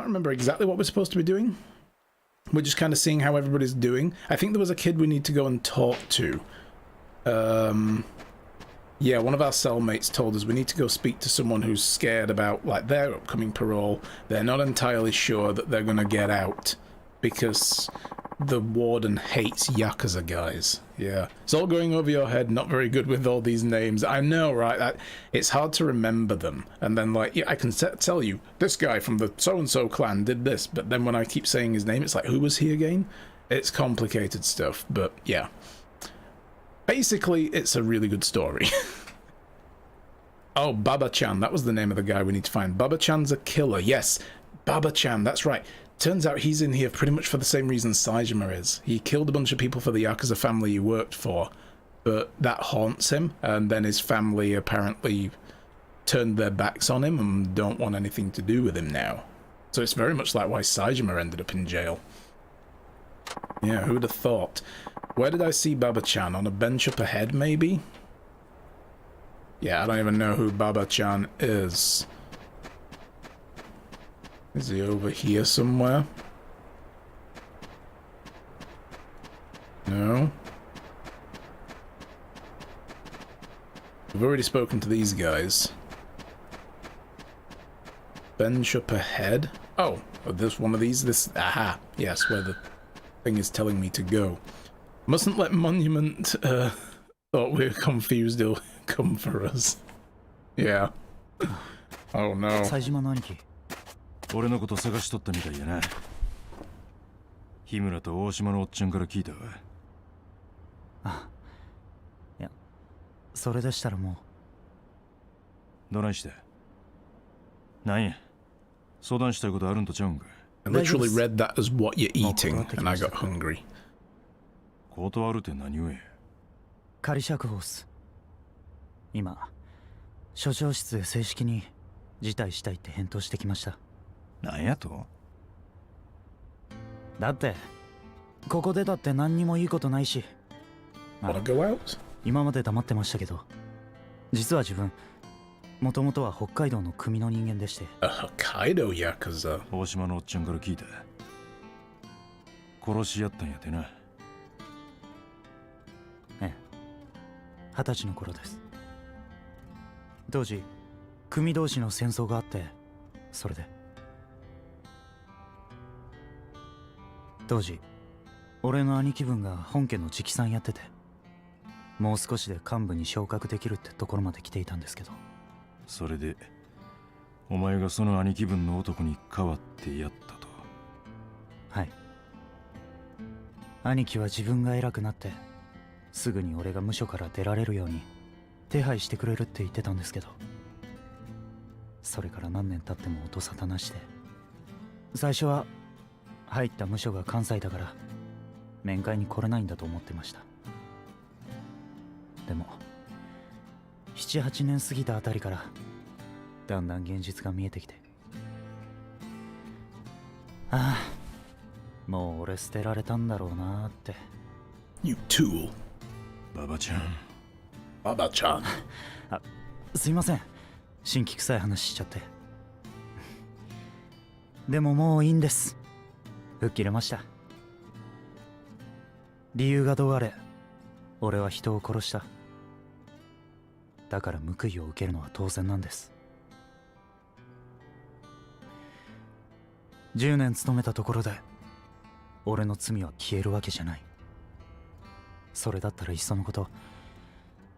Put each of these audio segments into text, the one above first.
can't remember exactly what we're supposed to be doing. We're just kind of seeing how everybody's doing. I think there was a kid we need to go and talk to. Yeah, one of our cellmates told us we need to go speak to someone who's scared about, like, their upcoming parole. They're not entirely sure that they're going to get out because the warden hates Yakuza guys. Yeah. It's all going over your head, not very good with all these names. I know, right? It's hard to remember them. And then, like, yeah, I can tell you, this guy from the so-and-so clan did this, but then when I keep saying his name, it's like, who was he again? It's complicated stuff, but yeah. Basically, it's a really good story. Oh, Baba-chan, that was the name of the guy we need to find. Baba-chan's a killer. Yes, Baba-chan, that's right. Turns out he's in here pretty much for the same reason Saejima is. He killed a bunch of people for the Yakuza family he worked for, but that haunts him, and then his family apparently turned their backs on him and don't want anything to do with him now. So it's very much like why Saejima ended up in jail. Yeah, who would have thought? Where did I see Baba-chan? On a bench up ahead, maybe? Yeah, I don't even know who Baba-chan is. Is he over here somewhere? No. We've already spoken to these guys. Bench up ahead. Oh, there's one of these. This, aha, yes, where the thing is telling me to go. Mustn't let Monument thought we were confused. He'll come for us. Yeah. Oh no. 俺のこと探しとったみたいやな。日村と大島のおっちゃんから聞いたわ。あ、いや、それでしたらもう。どないして？なんや？相談したいことあるんとちゃうんか。I literally read that as what you're eating, and I got hungry. 断るって何故？仮釈放っす。今、署長室で正式に辞退したいって返答してきました。なんやと？だって、ここ出たって何にもいいことないし。Wanna go out? 今まで黙ってましたけど、実は自分、もともとは北海道の組の人間でして。北海道ヤクザ。大島のおっちゃんから聞いた。殺し合ったんやてな。ええ、20歳の頃です。当時、組同士の戦争があって、それで。当時、俺の兄貴分が本家の直参やってて、もう少しで幹部に昇格できるってところまで来ていたんですけど。それで、お前がその兄貴分の男に代わってやったと。はい。兄貴は自分が偉くなって、すぐに俺が無所から出られるように手配してくれるって言ってたんですけど、それから何年経っても音沙汰なしで、最初は入った無所が関西だから面会に来れないんだと思ってました。でも7、8年過ぎたあたりからだんだん現実が見えてきて、ああ、もう俺捨てられたんだろうなって。 You tool. ババちゃん。ババちゃん。あ、すいません、新規臭い話しちゃって。でももういいんです。吹っ切れました。理由がどうあれ、俺は人を殺した。だから報いを受けるのは当然なんです。10年勤めたところで俺の罪は消えるわけじゃない。それだったらいっそのこと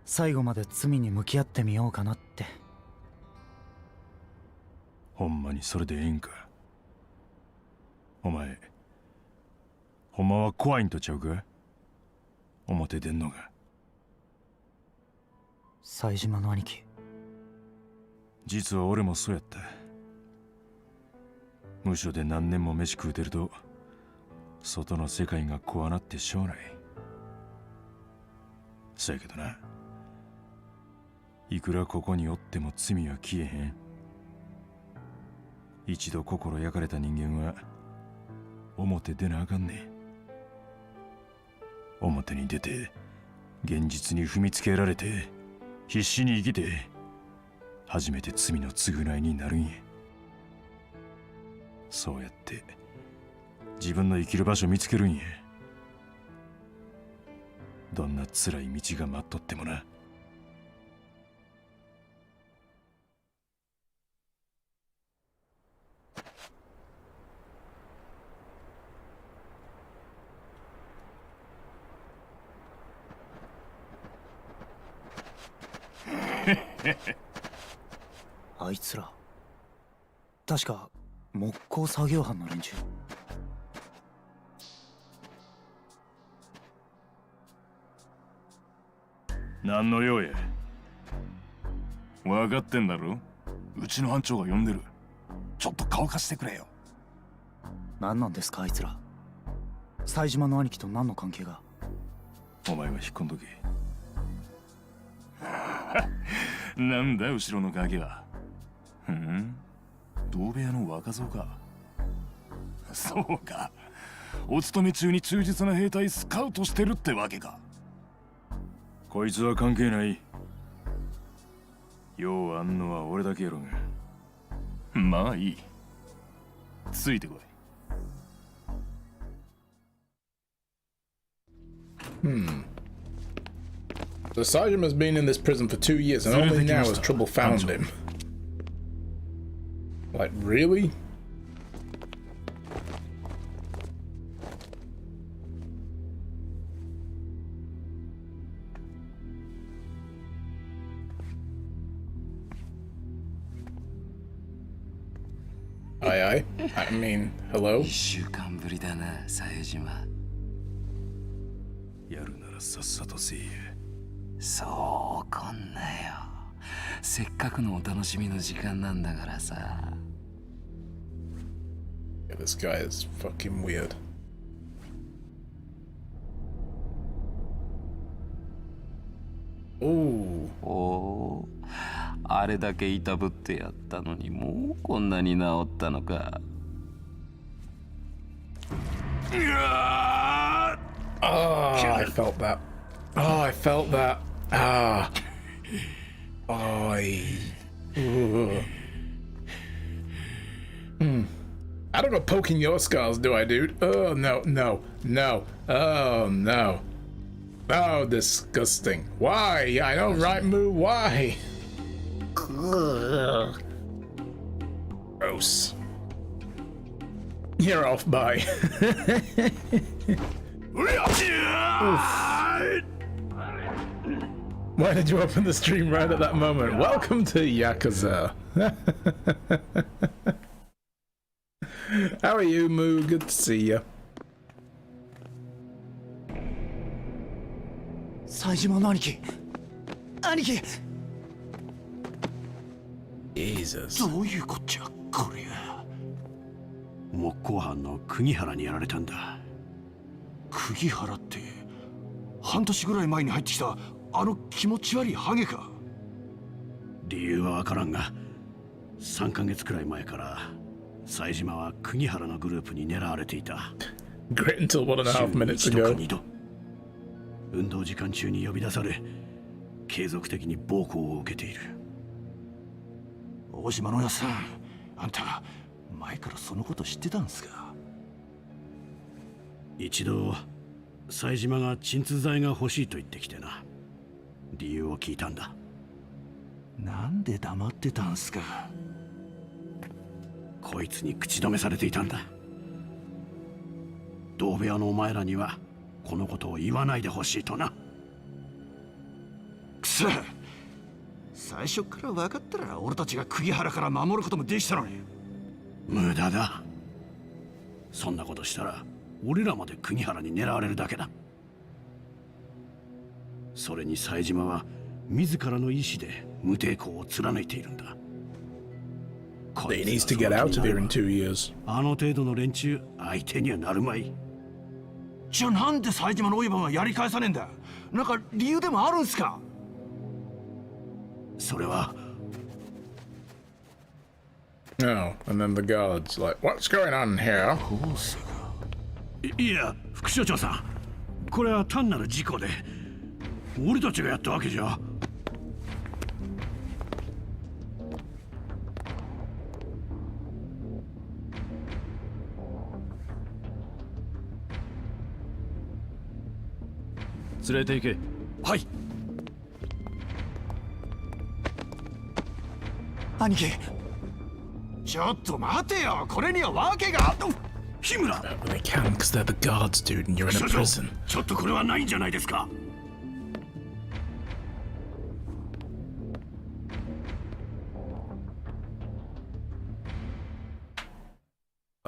最後まで罪に向き合ってみようかなって。ほんまにそれでええんか？お前ほんまは怖いんとちゃうか？表出んのが。冴島の兄貴。実は俺もそうやった。無所で何年も飯食うてると外の世界が怖なってしょうない。そやけどな、いくらここにおっても罪は消えへん。一度心焼かれた人間は表出なあかんねん。表に出て現実に踏みつけられて必死に生きて初めて罪の償いになるんや。そうやって自分の生きる場所見つけるんや。どんな辛い道が待っとってもな。あいつら確か木工作業班の連中。何の用や。分かってんだろ。うちの班長が呼んでる。ちょっと顔貸してくれよ。何なんですかあいつら。冴島の兄貴と何の関係が。お前は引っ込んどけ。なんだ後ろの影は。同部屋の若造か。そうか。お勤め中に忠実な兵隊スカウトしてるってわけか。こいつは関係ない。ようあんのは俺だけやろが。まあいい。ついてこい。So Sajima's been in this prison for 2 years and only now has trouble found him. Like, really? Aye, I mean, hello? 1週間ぶりだな、冴島。やるならさっさとせえや。そう怒んなよ。せっかくのお楽しみの時間なんだからさ。Yeah, this guy is fucking weird. Ooh. おー、あれだけいたぶってやったのにもうこんなに治ったのか。Oh, I felt that. Oh, I felt that. Ah. Oh. I don't go poking your scars, do I, dude? Oh, no, no, no. Oh, no. Oh, disgusting. Why? I know, right, Moo? Why? Gross. You're off, bye. Why did you open the stream right at that moment? Welcome to Yakuza. How are you, Moo? Good to see you. 冴島の兄貴。兄貴。Jesus. どういうこっちゃこりゃ。木工班の釘原にやられたんだ。釘原って半年ぐらい前に入ってきたあの気持ち悪いハゲか。理由はわからんが3ヶ月くらい前から冴島は釘原のグループに狙われていた。 Great until 1.5 minutes 週に1度か ago. 2度運動時間中に呼び出され継続的に暴行を受けている。大島のやさん、あんた前からそのこと知ってたんすか。一度冴島が鎮痛剤が欲しいと言ってきてな。理由を聞いたんだ。なんで黙ってたんすか。こいつに口止めされていたんだ。同部屋のお前らにはこのことを言わないでほしいとな。くそ、最初から分かったら俺たちが釘原から守ることもできたのに。無駄だ。そんなことしたら俺らまで釘原に狙われるだけだ。それに冴島は自らの意志で無抵抗を貫いているんだ。 He needs to get out of here in 2 years. あの程度の連中相手にはなるまい。じゃあなんで冴島のオイバンはやり返さねえんだ。なんか理由でもあるんすか。それは Oh, and then the guards like, what's going on here? いや副所長さん、これは単なる事故で俺たちがやったわけじゃ。連れて行け。はい。兄貴、ちょっと待てよ。これには訳が。日村、 They can because they're the guards, dude, and you're in a 所長、 prison. ちょっとこれはないんじゃないですか。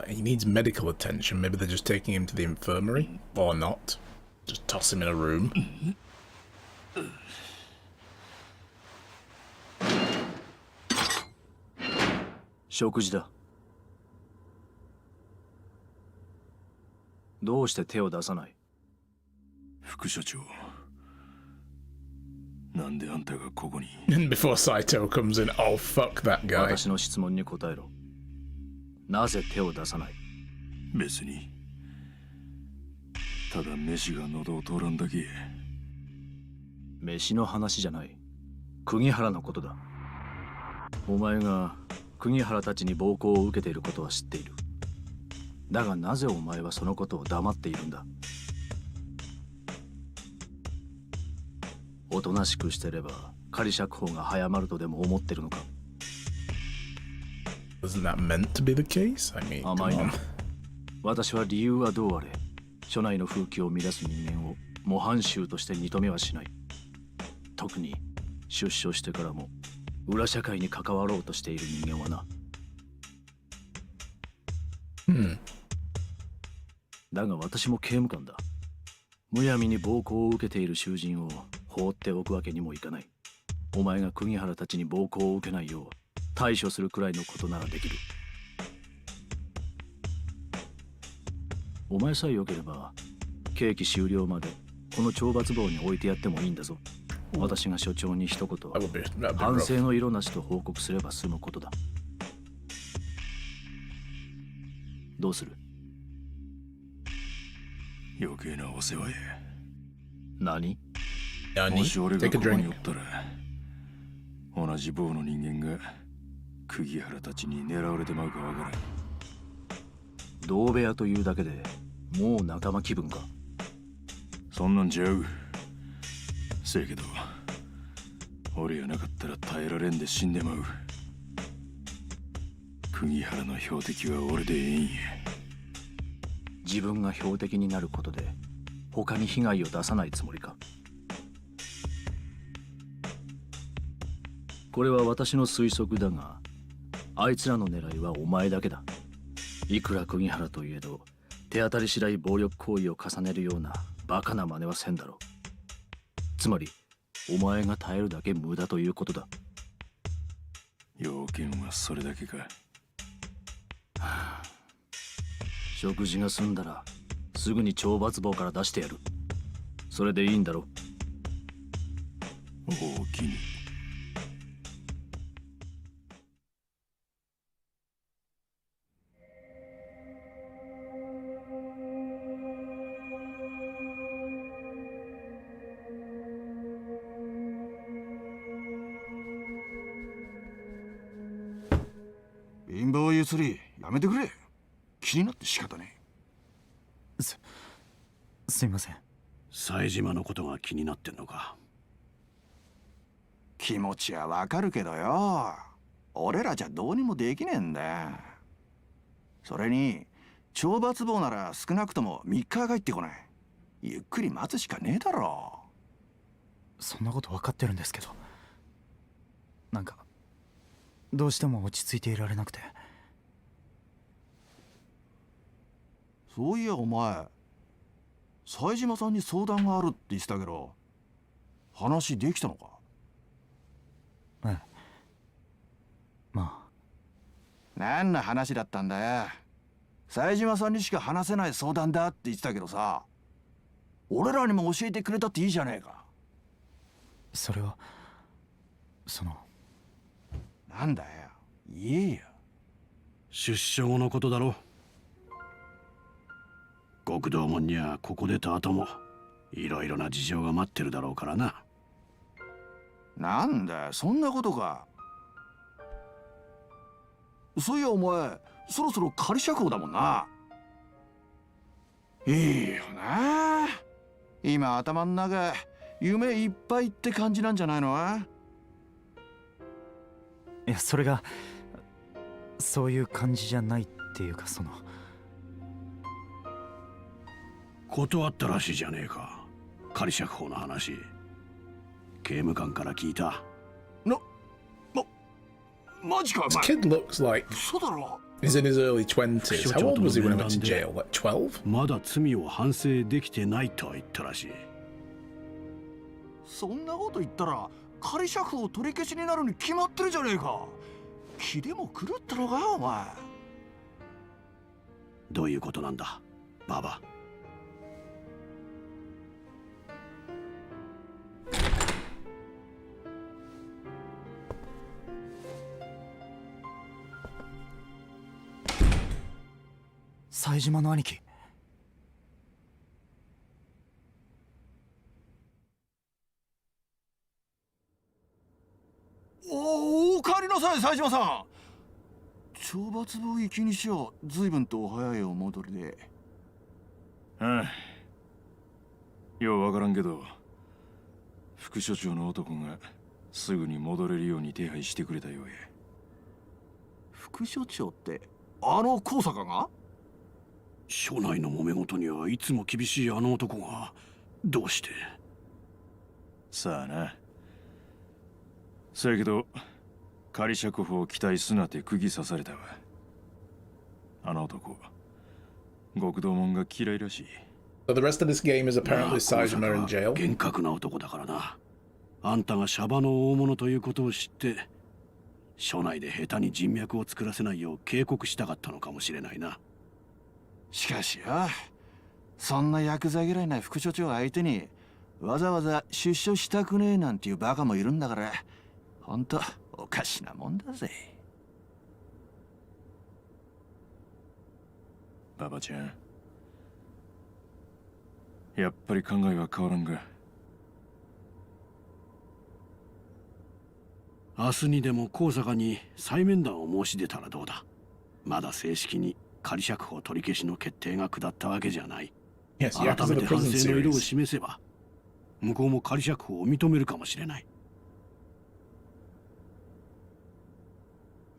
He needs medical attention. Maybe they're just taking him to the infirmary, or not. Just toss him in a room. 食事だ。どうして手を出さない？副社長、なんであんたがここに？ And before Saito comes in, oh fuck that guy. 私の質問に答えろ。なぜ手を出さない？別に。ただ飯が喉を通らんだけ。飯の話じゃない。釘原のことだ。お前が釘原たちに暴行を受けていることは知っている。だがなぜお前はそのことを黙っているんだ？おとなしくしてれば仮釈放が早まるとでも思ってるのか？ Wasn't that meant to be the case? I mean, 甘い come な。on. 私は理由はどうあれ、署内の風紀を乱す人間を模範囚として認めはしない。特に出所してからも裏社会に関わろうとしている人間はな。だが私も刑務官だ。むやみに暴行を受けている囚人を放っておくわけにもいかない。お前が釘原たちに暴行を受けないよう対処するくらいのことならできる。お前さえよければ刑期終了までこの懲罰房に置いてやってもいいんだぞ。私が所長に一言 That'd be 反 rough. 省の色なしと報告すれば済むことだ。どうする？余計なお世話や。何？もし俺が Take こ a こにお drink. ったら、同じ坊の人間が釘原たちに狙われてまうかわからん。同部屋というだけでもう仲間気分か？そんなんちゃう。せやけど、俺やなかったら耐えられんで死んでまう。釘原の標的は俺でええんや。自分が標的になることで他に被害を出さないつもりか？これは私の推測だが、あいつらの狙いはお前だけだ。いくら釘原といえど手当たり次第暴力行為を重ねるようなバカな真似はせんだろう。つまりお前が耐えるだけ無駄ということだ。要件はそれだけか。食事が済んだらすぐに懲罰房から出してやる。それでいいんだろ？おおきに。貧乏ゆすりやめてくれ。気になって仕方ねえ。すいません。冴島のことが気になってんのか。気持ちはわかるけどよ、俺らじゃどうにもできねえんだよ。それに懲罰房なら少なくとも3日は帰ってこない。ゆっくり待つしかねえだろ。そんなこと分かってるんですけど、なんかどうしても落ち着いていられなくて。そういやお前、冴島さんに相談があるって言ってたけど、話できたのか？ええ、まあ。何の話だったんだよ。冴島さんにしか話せない相談だって言ってたけどさ、俺らにも教えてくれたっていいじゃねえか。それはなんだよ、言えよ。出所後のことだろ。極道門にはここ出た後もいろいろな事情が待ってるだろうからな。なんだよ、そんなことか。そういやお前、そろそろ仮釈放だもんな。いいよな、今頭の中夢いっぱいって感じなんじゃないの？いや、それがそういう感じじゃないっていうか、その断ったらしいじゃねえか、仮釈放の話。刑務官から聞いた。マジかお This 前。 kid looks like 嘘だろ。 he's in his early 20s. How old was he when he went to jail? Like 12? まだ罪を反省できてないとは言ったらしい。そんなこと言ったら仮釈放取り消しになるに決まってるじゃねえか。気でも狂ったのかお前。どういうことなんだババ。冴島の兄貴。お帰りなさい冴島さん。懲罰房行きにしよう。随分と早いお戻りで。ああ、ようわからんけど副所長の男がすぐに戻れるように手配してくれたようや。副所長ってあの高坂が？署内の揉め事にはいつも厳しいあの男がどうして？さあな。そやけど仮釈放を期待すなって釘刺されたわ。あの男極道門が嫌いらしい。 So the rest of this game is apparently Saejima in jail. 厳格な男だからな。あんたがシャバの大物ということを知って署内で下手に人脈を作らせないよう警告したかったのかもしれないな。しかしよ、そんなヤクザ嫌いな副所長相手にわざわざ出所したくねえなんていうバカもいるんだから、ほんとおかしなもんだぜ。ババちゃん、やっぱり考えは変わらんが。明日にでも高坂に再面談を申し出たらどうだ。まだ正式に仮釈放取り消しの決定が下ったわけじゃない。 Yes, 改 Yakuza め the て反 prison 省の色を series. 示せば向こうも仮釈放を認めるかもしれない。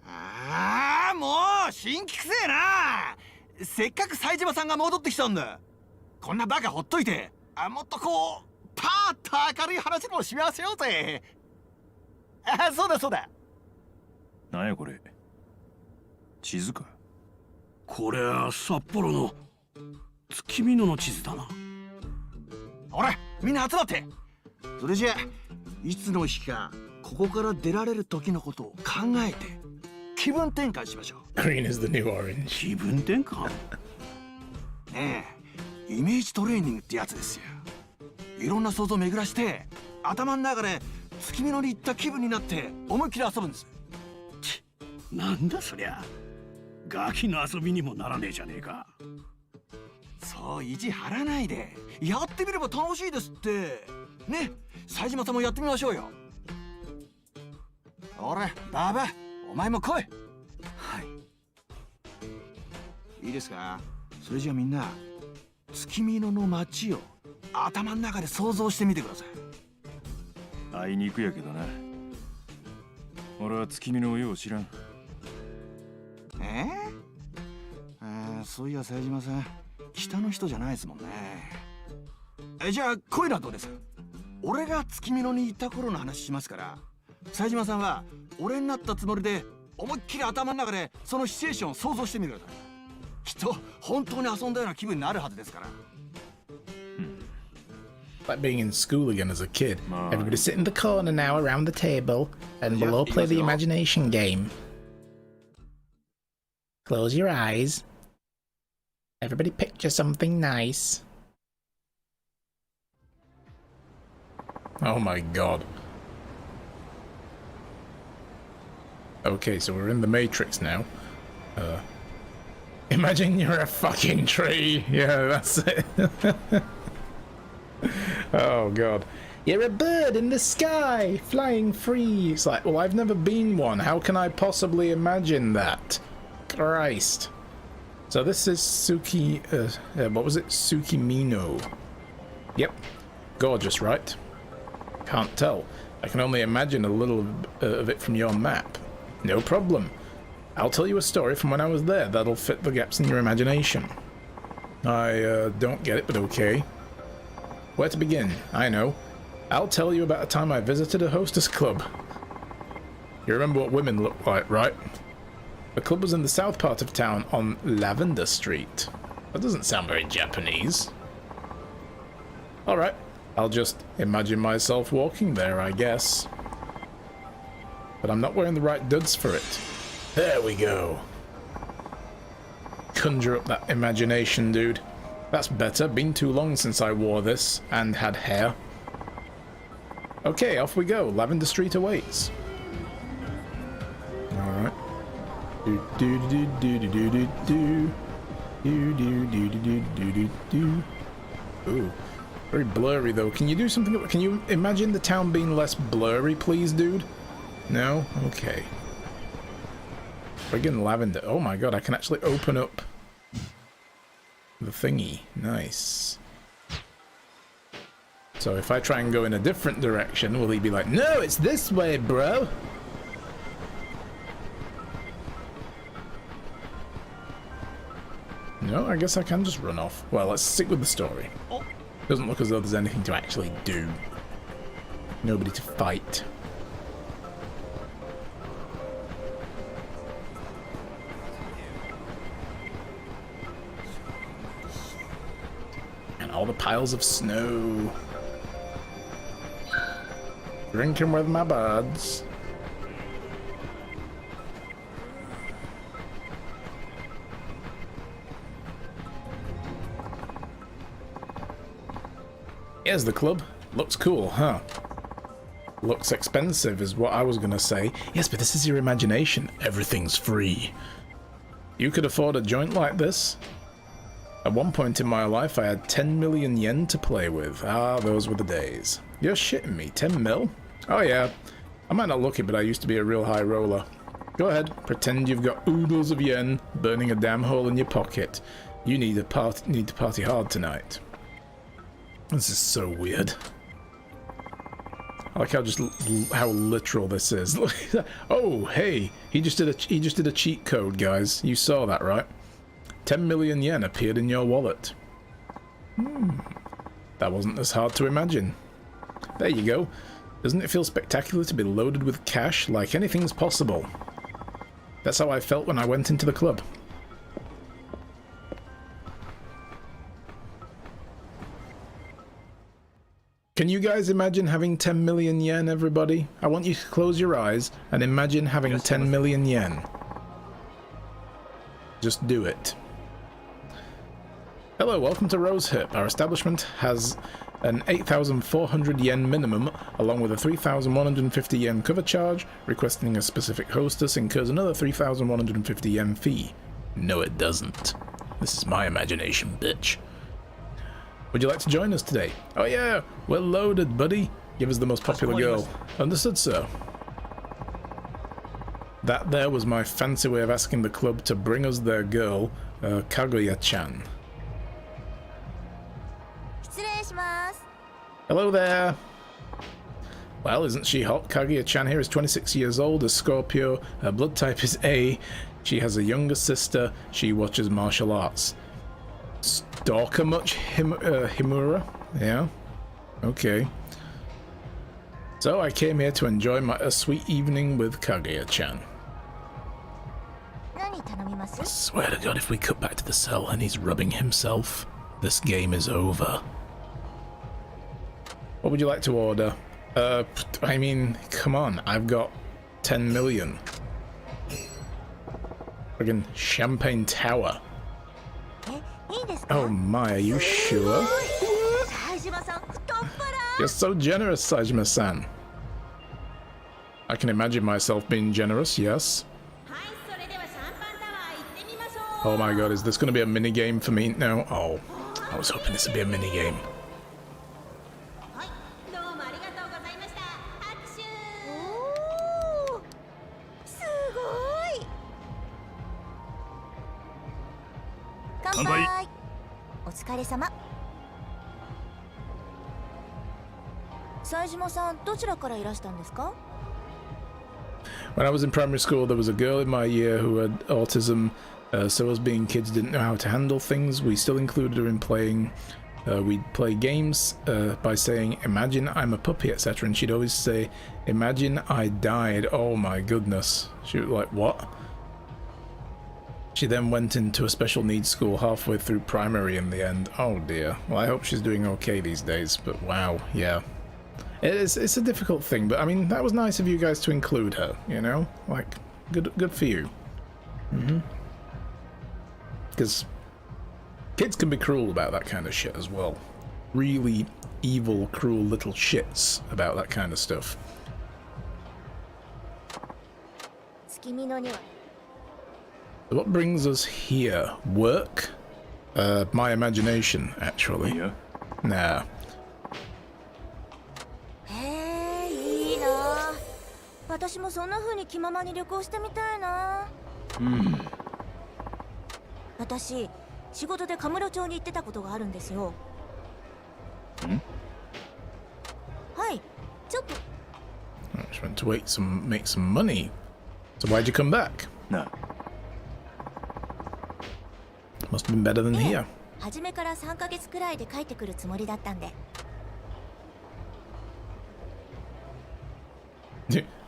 ああ、もう新規くせえな。せっかく冴島さんが戻ってきたんだ。こんなバカほっといて、もっとこうパーッと明るい話もしませようぜ。そうだそうだ。なんやこれ、地図か。これは札幌の月見野の地図だな。ほらみんな集まって。それじゃあいつの日かここから出られる時のことを考えて気分転換しましょう。 Green is the new orange. 気分転換ねえ、イメージトレーニングってやつですよ。いろんな想像を巡らして頭の中で月見野に行った気分になって思いっきり遊ぶんです。なんだそりゃ、ガキの遊びにもならねえじゃねえか。そう意地張らないでやってみれば楽しいですってね。冴島さんもやってみましょうよ。ほらババ、お前も来い。はい。いいですか。それじゃあみんな月見野の街を頭の中で想像してみてください。あいにくやけどな。俺は月見のよう知らん。そういや冴島さん北の人じゃないですもんね。じゃあこういうのはどうです？俺が月見野に行った頃の話しますから、冴島さんは俺になったつもりで思いっきり頭の中でそのシチュエーションを想像してみてください。きっと本当に遊んだような気分になるはずですから。Like being in school again as a kid. Everybody sit in the corner now around the table, and we'll all play the imagination game. Close your eyes. Everybody picture something nice. Oh my god. Okay, so we're in the Matrix now. Imagine you're a fucking tree. Yeah, that's it. Oh god. You're a bird in the sky, flying free. It's like, well, I've never been one. How can I possibly imagine that? Christ. So this is what was it? Tsukimino. Yep. Gorgeous, right? Can't tell. I can only imagine a little of it from your map. No problem. I'll tell you a story from when I was there that'll fit the gaps in your imagination. I don't get it, but okay. Where to begin? I know. I'll tell you about a time I visited a hostess club. You remember what women look like, right? The club was in the south part of town on Lavender Street. That doesn't sound very Japanese. Alright, I'll just imagine myself walking there, I guess. But I'm not wearing the right duds for it. There we go. Conjure up that imagination, dude. That's better. Been too long since I wore this and had hair. Okay, off we go. Lavender Street awaits. Alright. Do do do do do do do do. Do do do do do do do. Ooh. Very blurry though. Can you do something? Can you imagine the town being less blurry, please, dude? No? Okay. Friggin' lavender. Oh my god, I can actually open up the thingy. Nice. So if I try and go in a different direction, will he be like, no, it's this way, bro? No, I guess I can just run off. Well, let's stick with the story. Doesn't look as though there's anything to actually do. Nobody to fight. And all the piles of snow. Drinking with my buds. Here's the club. Looks cool, huh? Looks expensive is what I was gonna say. Yes, but this is your imagination. Everything's free. You could afford a joint like this? At one point in my life, I had 10 million yen to play with. Ah, those were the days. You're shitting me. 10 mil? Oh yeah. I might not look it, but I used to be a real high roller. Go ahead. Pretend you've got oodles of yen burning a damn hole in your pocket. You need to party hard tonight. This is so weird. I like how literal this is. Oh, hey, he just did a cheat code, guys. You saw that, right? 10 million yen appeared in your wallet. That wasn't as hard to imagine. There you go. Doesn't it feel spectacular to be loaded with cash? Like anything's possible. That's how I felt when I went into the club. Can you guys imagine having 10 million yen, everybody? I want you to close your eyes and imagine having 10 million yen. Just do it. Hello, welcome to Rosehip. Our establishment has an 8,400 yen minimum, along with a 3,150 yen cover charge. Requesting a specific hostess incurs another 3,150 yen fee. No, it doesn't. This is my imagination, bitch. Would you like to join us today? Oh yeah, we're loaded, buddy. Give us the most popular girl. Understood, sir. That there was my fancy way of asking the club to bring us their girl, Kaguya-chan. Hello there. Well, isn't she hot? Kaguya-chan here is 26 years old, a Scorpio. Her blood type is A. She has a younger sister. She watches martial arts. Stalker much, Himura? Yeah? Okay. So I came here to enjoy a sweet evening with Kaguya-chan. I swear to God, if we cut back to the cell and he's rubbing himself, this game is over. What would you like to order? I mean, come on, I've got 10 million. Friggin' Champagne Tower. Oh my, are you sure? You're so generous, Saejima-san. I can imagine myself being generous, yes. Oh my god, is this going to be a mini-game for me? No? Oh, I was hoping this would be a mini-game. 冴島さん、どちらからいらしたんですか? When I was in primary school, there was a girl in my year who had autism, so us being kids didn't know how to handle things. We still included her in playing. We'd play games by saying, imagine I'm a puppy, etc. And she'd always say, imagine I died. Oh my goodness. She was like, what? She then went into a special needs school halfway through primary in the end. Oh dear. Well, I hope she's doing okay these days, but wow, yeah. It's a difficult thing, but I mean, that was nice of you guys to include her, you know? Like, good for you. Because kids can be cruel about that kind of shit as well. Really evil, cruel little shits about that kind of stuff. So what brings us here? Work? My imagination, actually. Yeah. Nah. いいな。私もそんな風に気ままに旅行してみたいな。私、仕事でカムロ町に行ってたことがあるんですよ。はい、ちょっと。I just went to make some money. So why'd you come back? No. Must have been better than here. 初めから3ヶ月くらいで帰ってくるつもりだったんで。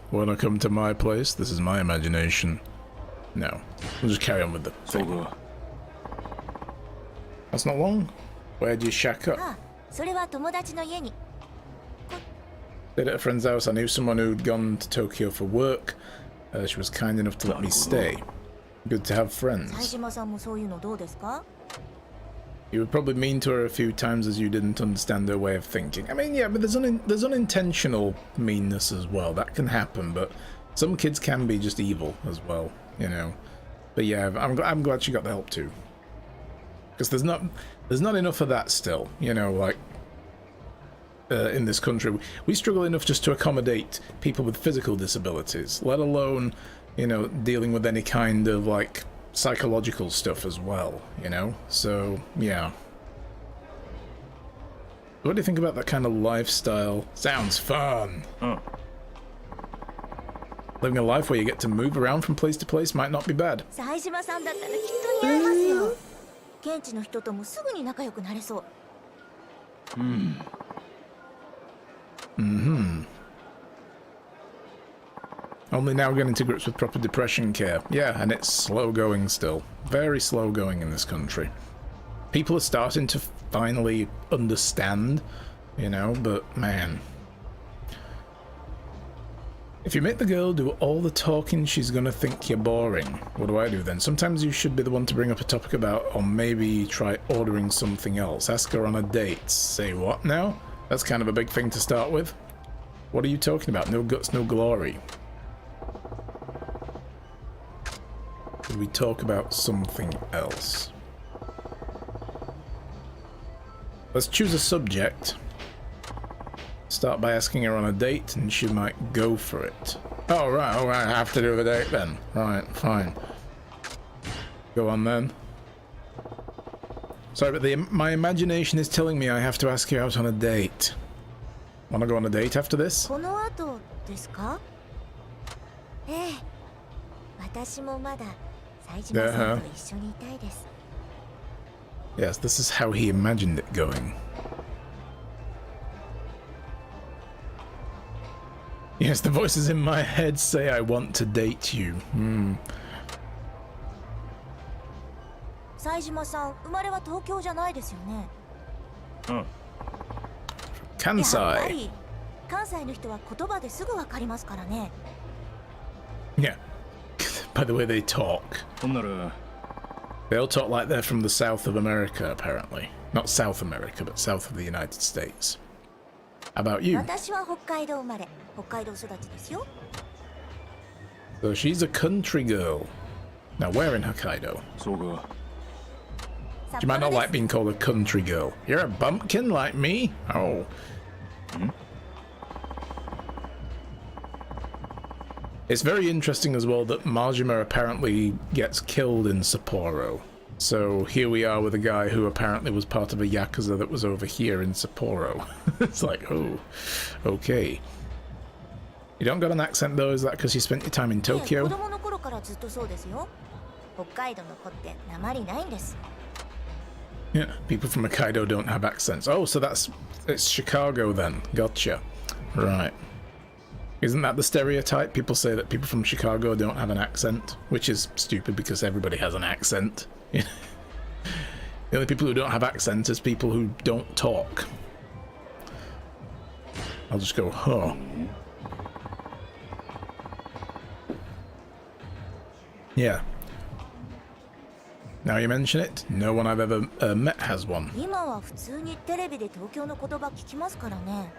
Wanna come to my place? This is my imagination. No. We'll just carry on with the thing. That's not long. Where'd you shack up? それは友達の家に。 Stayed at a friend's house. I knew someone who'd gone to Tokyo for work. She was kind enough to let me stay. Good to have friends. 冴島さんもそういうのどうですか? You were probably mean to her a few times as you didn't understand her way of thinking. I mean, yeah, but there's unintentional meanness as well. That can happen, but some kids can be just evil as well, you know. But yeah, I'm glad she got the help too. Because there's not enough of that still, you know, like in this country. We struggle enough just to accommodate people with physical disabilities, let alone, you know, dealing with any kind of like psychological stuff as well, you know? So, yeah. What do you think about that kind of lifestyle? Sounds fun! Living a life where you get to move around from place to place might not be bad. 冴島さんだったらきっと似合いますよ。現地の人ともすぐに仲良くなれそう。Only now getting to grips with proper depression care. Yeah, and it's slow going still. Very slow going in this country. People are starting to finally understand, you know, but man. If you make the girl do all the talking, she's gonna think you're boring. What do I do then? Sometimes you should be the one to bring up a topic about, or maybe try ordering something else. Ask her on a date. Say what now? That's kind of a big thing to start with. What are you talking about? No guts, no glory. Could we talk about something else? Let's choose a subject. Start by asking her on a date and she might go for it. Oh right, I have to do the date then. Right, fine. Go on then. Sorry, but my imagination is telling me I have to ask you out on a date. Wanna go on a date after this? この後ですか? ええ。私もまだ冴島さんと一緒にいたいです。 Yes, this is how he imagined it going. Yes, the voices in my head say I want to date you. 冴島さん、生まれは東京じゃないですよね。関西。やっぱり関西の人は言葉ですぐわかりますからね。Yeah. By the way they talk. They all talk like they're from the south of America, apparently. Not South America, but south of the United States. How about you? 私は北海道生まれ、北海道育ちですよ。So she's a country girl. Now where in Hokkaido? She might not like being called a country girl. You're a bumpkin like me? Oh. It's very interesting as well that Majima apparently gets killed in Sapporo. So here we are with a guy who apparently was part of a Yakuza that was over here in Sapporo. It's like, oh, okay. You don't got an accent though, is that because you spent your time in 子 Tokyo? 供の頃からずっとそうですよ。北海道の子って訛りないんです。 Yeah, people from Hokkaido don't have accents. Oh, so it's Chicago then. Gotcha. Right. Isn't that the stereotype? People say that people from Chicago don't have an accent, which is stupid because everybody has an accent. The only people who don't have accents is people who don't talk. I'll just go, huh. Yeah. Now you mention it, no one I've ever met has one. 今は普通にテレビで東京の言葉聞きますからね。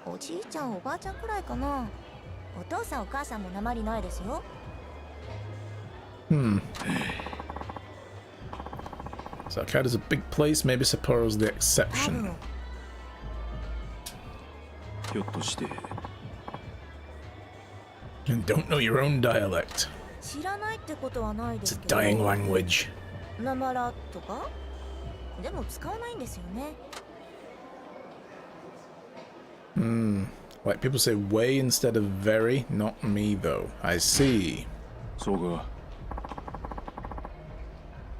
おじいちゃんおばあちゃんくらいかな。お父さんお母さんも訛りないですよ。So Hokkaido's a big place, maybe Sapporo's the 多 exception. 分。ひょっとして And don't know your own dialect. 知らないってことはないで It's す a けど。 dying language. なまらとかでも使わないんですよね。 Like people say way instead of very, not me though. I see. そうか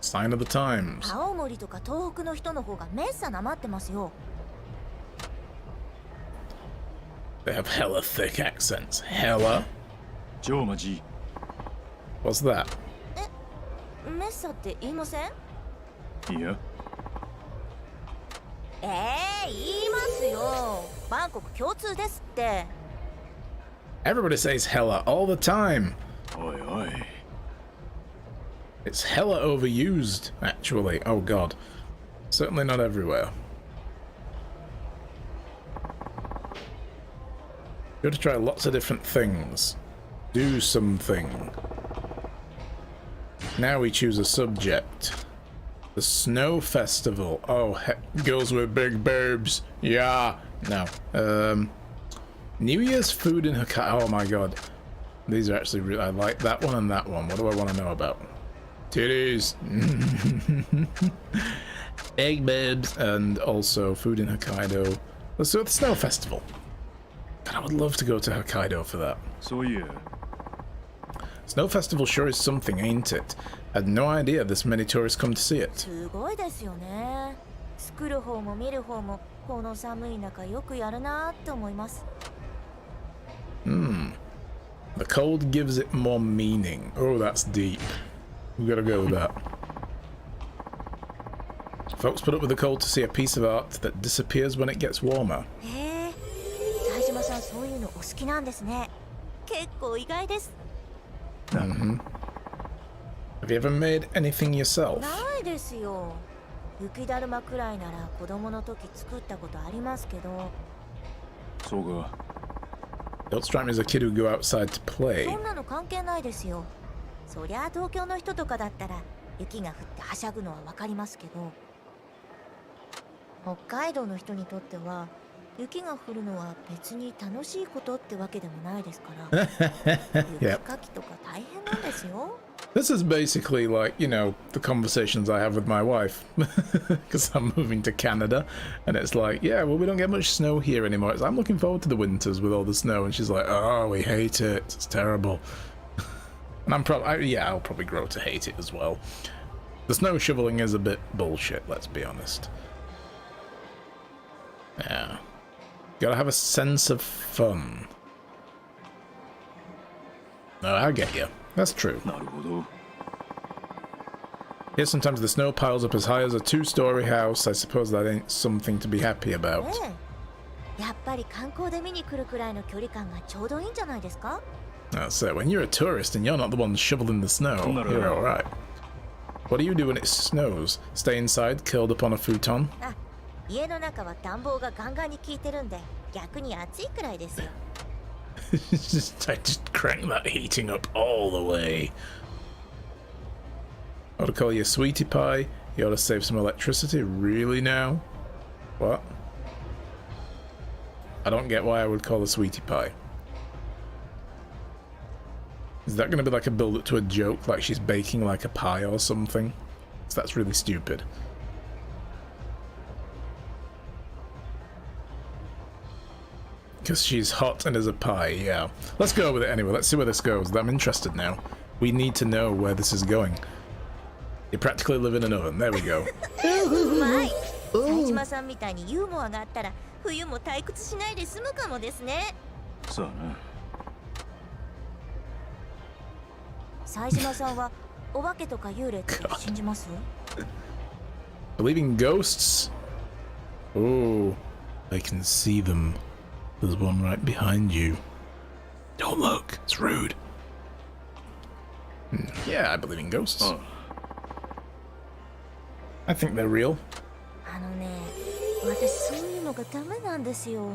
Sign of the times. 青森とか東北の人の方がめっさなまってますよ。 They have hella thick accents. Hella? 超マジ What's that? めっさって言いません？いや言いますよ。バンコク共通ですって。 Everybody says hella all the time. おいおい It's hella overused, actually. Oh god. Certainly not everywhere. You got to try lots of different things. Do something. Now we choose a subject. The Snow Festival. Oh, girls with big boobs. Yeah. No. New Year's food in Hokkaido. Oh my god. These are actually really... I like that one and that one. What do I want to know about? Titties. Egg boobs. And also food in Hokkaido. Let's do the Snow Festival. God, I would love to go to Hokkaido for that. そういや Snow Festival sure is something, ain't it? Had no idea this many tourists come to see it. すごいですよね。作る方も見る方もこの寒い中よくやるなって思います。 The cold gives it more meaning. Oh, that's deep. We gotta go with that. Folks put up with the cold to see a piece of art that disappears when it gets warmer. へえ、冴島さんそういうのお好きなんですね。結構意外です。 Have you ever made anything yourself? ないですよ。雪だるまくらいなら子供の時作ったことありますけど。そうか Don't strike me as a kid who go outside to play. そんなの関係ないですよ。そりゃあ東京の人とかだったら雪が降ってはしゃぐのはわかりますけど、北海道の人にとっては雪が降るのは別に楽しいことってわけでもないですから。雪かきとか大変なんですよ。This is basically like, you know, the conversations I have with my wife. Because I'm moving to Canada. And it's like, yeah, well, we don't get much snow here anymore. I'm looking forward to the winters with all the snow. And she's like, oh, we hate it. It's terrible. And I'm probably, yeah, I'll probably grow to hate it as well. The snow shoveling is a bit bullshit, let's be honest. Yeah. Gotta have a sense of fun. No, I get you. That's true. なるほど Here sometimes the snow piles up as high as a two-story house. I suppose that ain't something to be happy about. ねえ、やっぱり観光で見に来るくらいの距離感がちょうどいいんじゃないですか？ That's it. When you're a tourist and you're not the one shoveling the snow, No. you're alright. What do you do when it snows? Stay inside, curled up on a futon? あ、家の中は暖房がガンガンに効いてるんで逆に暑いくらいですよ。I just crank that heating up all the way. I ought to call you a sweetie pie. You ought to save some electricity. Really now? What? I don't get why I would call a sweetie pie. Is that going to be like a build-up to a joke, like she's baking like a pie or something? So that's really stupid. Because she's hot and is a pie, yeah. Let's go with it anyway. Let's see where this goes. I'm interested now. We need to know where this is going. You practically live in an oven. There we go. うまい。冴島さんみたいにユーモアがあったら冬も退屈しないで済むかもですね。さあな。冴島さんはお化けとか幽霊って信じます？ Believing ghosts? Oh, I can see them. There's one right behind you. Don't look, it's rude. Yeah, I believe in ghosts. Oh. I think they're real. あのね、私そういうのがダメなんですよ。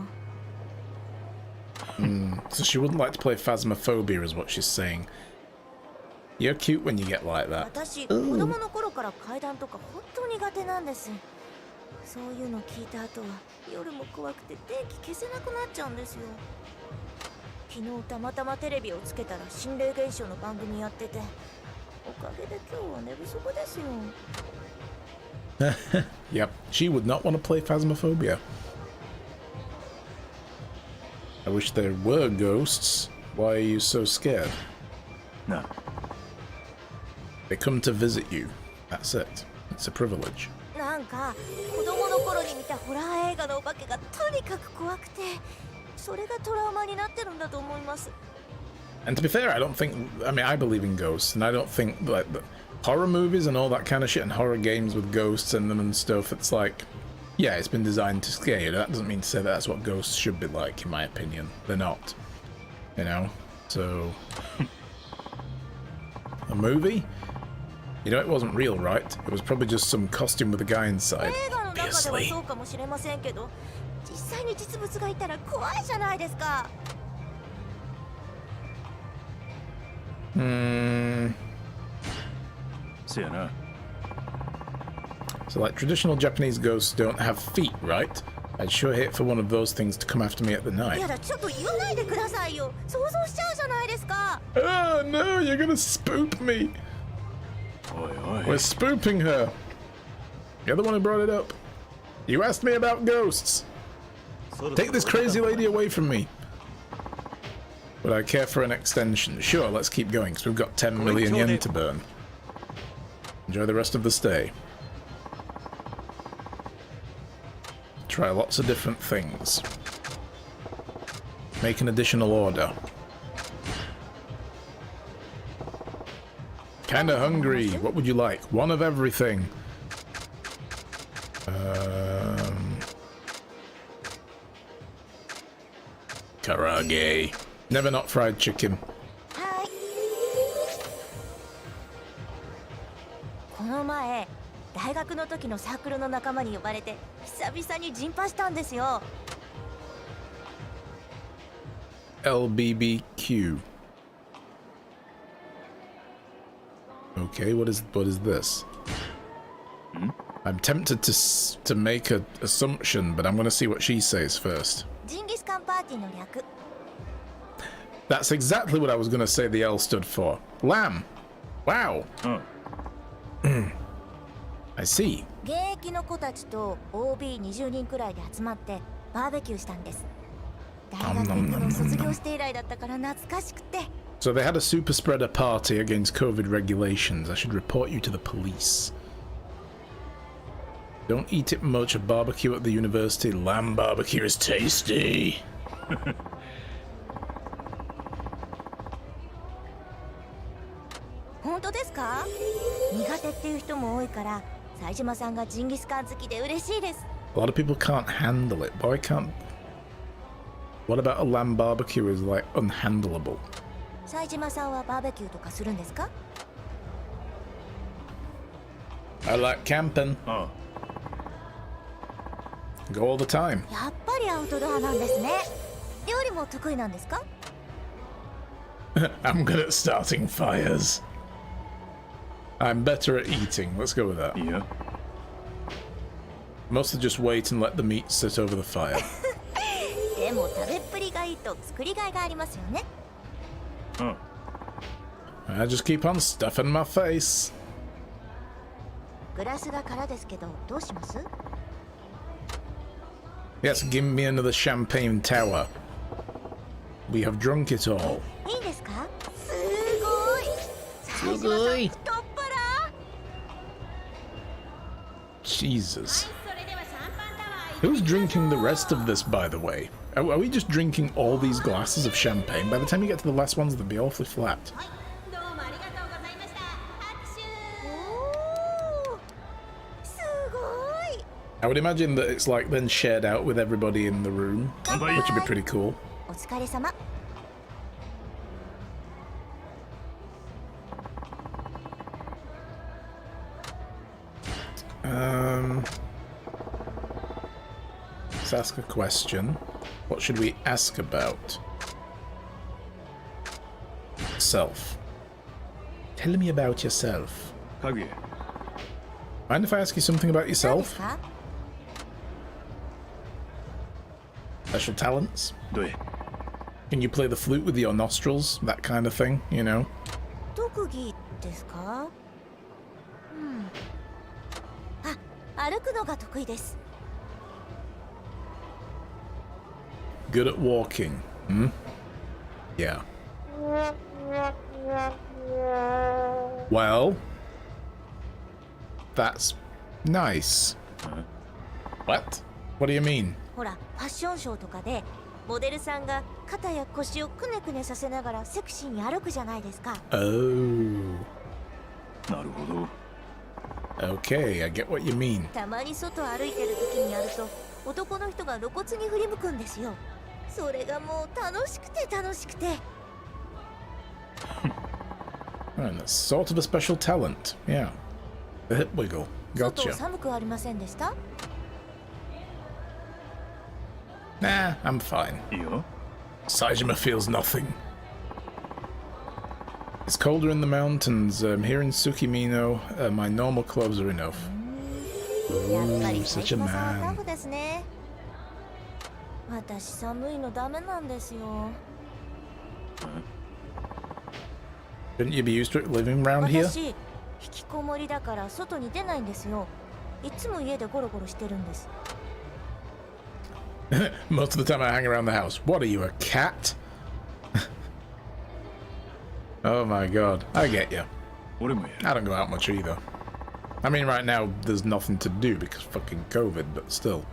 So she wouldn't like to play Phasmophobia is what she's saying. You're cute when you get like that. 私、子供の頃から階段とか本当苦手なんです。そういうの聞いた後は夜も怖くて電気消せなくなっちゃうんですよ。昨日たまたまテレビをつけたら心霊現象の番組やってて、おかげで今日は寝不足ですよ。Yep, she would not want to play Phasmophobia. I wish there were ghosts. Why are you so scared? No. They come to visit you. That's it. It's a privilege. なんか子供の頃に見たホラー映画のお化けがとにかく怖くて、それがトラウマになってるんだと思います。 And to be fair, I don't think... I mean, I believe in ghosts, and I don't think, like, the horror movies and all that kind of shit, and horror games with ghosts in them and stuff, it's like... Yeah, it's been designed to scare you. That doesn't mean to say that that's what ghosts should be like, in my opinion. They're not. You know? So... A movie? You know, it wasn't real, right? It was probably just some costume with a guy inside. 映画の中では Obviously. そうかもしれませんけど、実際に実物がいたら怖いじゃないですか。せやな。 So, like, traditional Japanese ghosts don't have feet, right? I'd sure hate for one of those things to come after me at the い night. やだ、ちょっと言わないでくださいよ。想像しちゃうじゃないですか。 Oh no, you're gonna spook me. おいおい。 We're spooping her. You're the one who brought it up. You asked me about ghosts. Take this crazy lady away from me. Would I care for an extension? Sure, let's keep going, because we've got 10 million yen to burn. Enjoy the rest of the stay. Try lots of different things. Make an additional order. Kinda hungry. What would you like? One of everything. Karage. Never not fried chicken. はい。この前、大学の時のサークルの仲間に呼ばれて久々にジンパしたんですよ。 LBBQ. Okay, what is this? I'm tempted to make an assumption, but I'm going to see what she says first. ジンギスカンパーティーの略。 That's exactly what I was going to say the L stood for. Lamb. Wow. I see. 現役の子たちと OB20 人くらいで集まってバーベキューしたんです。大学を卒業して以来だったから懐かしくて。 So they had a super spreader party against COVID regulations. I should report you to the police. Don't eat it much. A barbecue at the university. Lamb barbecue is tasty. 本当ですか？苦手っていう人も多いから、冴島さんがジンギスカン好きで嬉しいです。 A lot of people can't handle it. Boy can't. What about a lamb barbecue is like unhandleable? 冴島さんはバーベキューとかするんですか？ I like camping. あ Go all the time. やっぱりアウトドアなんですね。料理も得意なんですか？ I'm good at starting fires. I'm better at eating. Let's go with that. いや。 Mostly just wait and let the meat sit over the fire. でも食べっぷりがいいと作りがいがありますよね。うん。 I just keep on stuffing my face. グラスが空ですけどどうします？ Yes, give me another champagne tower. We have drunk it all. いいですか？すごい。冴島さん、太っ腹。 Jesus. Who's drinking the rest of this, by the way? Are we just drinking all these glasses of champagne? By the time you get to the last ones, they'll be awfully flat. おー、すごい。 I would imagine that it's like then shared out with everybody in the room, which would be pretty cool. お疲れ様。 Let's ask a question. What should we ask about? Self. Tell me about yourself. かぐや Mind if I ask you something about 何です yourself? か？ Special talents? どうや Can you play the flute with your nostrils? That kind of thing, you know? 特技ですか？あ、歩くのが得意です。 Good at walking. Hmm? Yeah. Well, that's nice. What? What do you mean? ほら、ファッションショーとかでモデルさんが肩や腰をくねくねさせながらセクシーに歩くじゃないですか。 Oh. なるほど Okay, I get what you mean. たまに外歩いてる時にやると男の人が露骨に振り向くんですよ。それがもう楽しくて楽しくて。 And that's sort of a special talent. Yeah. The hip wiggle. 外 Gotcha. 寒くありませんでした？ Nah, I'm fine. いいよ Saejima feels nothing. It's colder in the mountains. Here in Tsukimino, my normal clothes are enough. やっぱり such 冴 a 島さんはタ man. フですね。私寒いのダメなんですよ。 Shouldn't you be used to it living around here? 私引きこもりだから外に出ないんですよ。いつも家でゴロゴロしてるんです。 Most of the time I hang around the house. What are you, a cat? Oh my god. I get you. 俺もや I don't go out much either. I mean, right now there's nothing to do because fucking COVID, but still.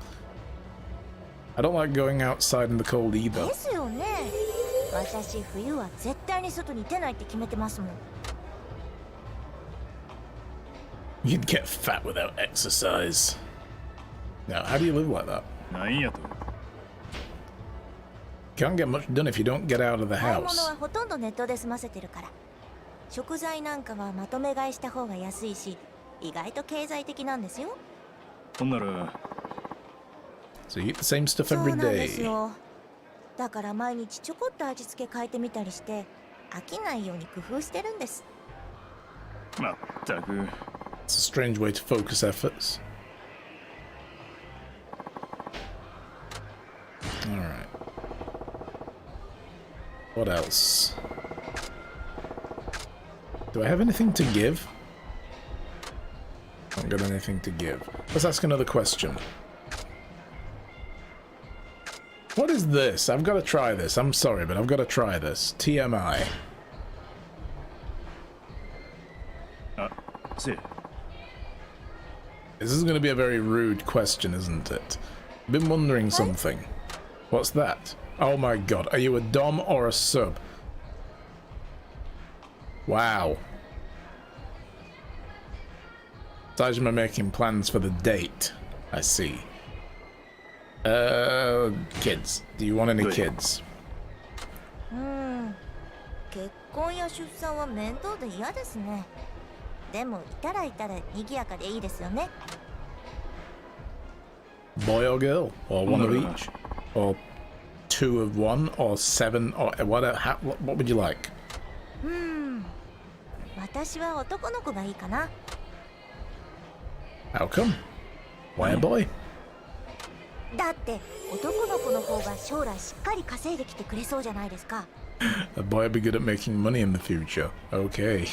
I don't like going outside in the cold either. ですよね。私冬は絶対に外に出ないって決めてますもん。 You'd get fat without exercise. Now, how do you live like that? なんやと Can't get much done if you don't get out of the 買い物 house. はほとんどネットで済ませてるから。食材なんかはまとめ買いした方が安いし、意外と経済的なんですよ。ほんなら So you eat the same stuff そう every なんです day. よ。だから毎日ちょこっと味付け変えてみたりして飽きないように工夫してるんです。まったく It's a strange way to focus efforts. Alright. What else? Do I have anything to give? I haven't got anything to give. Let's ask another question. What is this? I've got to try this. I'm sorry, but I've got to try this. TMI. あせ This is going to be a very rude question, isn't it? Been wondering something. What's that? Oh my god, are you a dom or a sub? Wow. Saejima making plans for the date. I see. Kids. Do you want any kids? 結婚や出産は面倒で嫌ですね。でもいたら賑やかでいいですよね。 Boy or girl? Or one of each? Or two of one? Or seven? Or whatever? What would you like? 私は男の子がいいかな。 How come? Why a boy? だって男の子の方が将来しっかり稼いできてくれそうじゃないですか。 A boy will be good at making money in the future. Okay.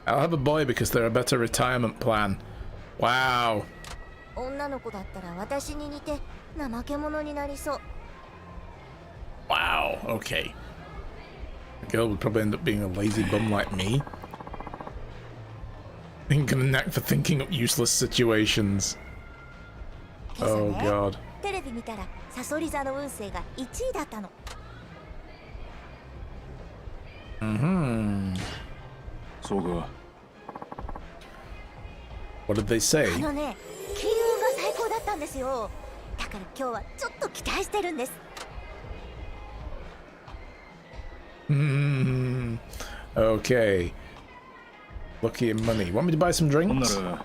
I'll have a boy because they're a better retirement plan. Wow. 女の子だったら私に似て怠け者になりそう。 Wow, okay. The girl would probably end up being a lazy bum like me. Ain't got a knack for thinking up useless situations. Oh god. テレビ見たらサソリ座の運勢が1位だったの。 そうか。 What did they say? あのね、金運が最高だったんですよ。だから今日はちょっと期待してるんです。 Okay. Lucky and money. Want me to buy some ほんな drinks? ら、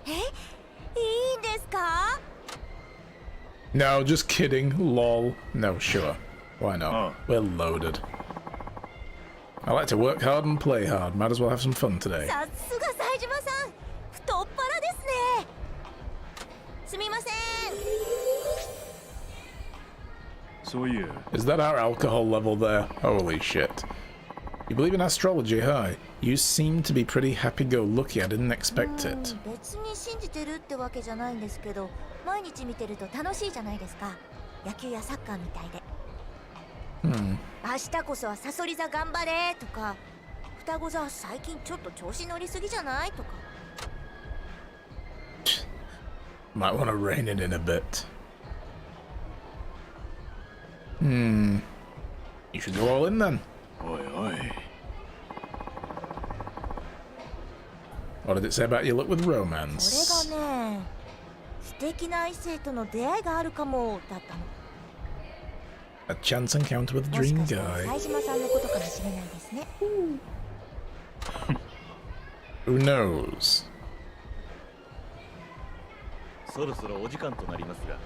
え、いいんですか？ No, just kidding. Lol. No, sure. Why not? Oh. We're loaded. I like to work hard and play hard. Might as well have some fun today. さすが冴島さん、太っ腹ですね。すみません。そういや、 Is that our alcohol level there? Holy shit. You believe in astrology, huh? You seem to be pretty happy-go-lucky. I didn't expect it. 別に信じてるってわけじゃないんですけど、毎日見てると楽しいじゃないですか。野球やサッカーみたいで。明日こそはサソリ座頑張れとか、双子座最近ちょっと調子乗りすぎじゃないとか。 Might want to rein it in a bit. You should go all in then. おいおい。 What did it say about your luck with これ romance? がね、素敵な異性との出会いがあるかもだったの。 A chance encounter with a もし dream かしたら guy. 冴島さんのことかもしれないですね。 Who knows? そろそろお時間となりますが。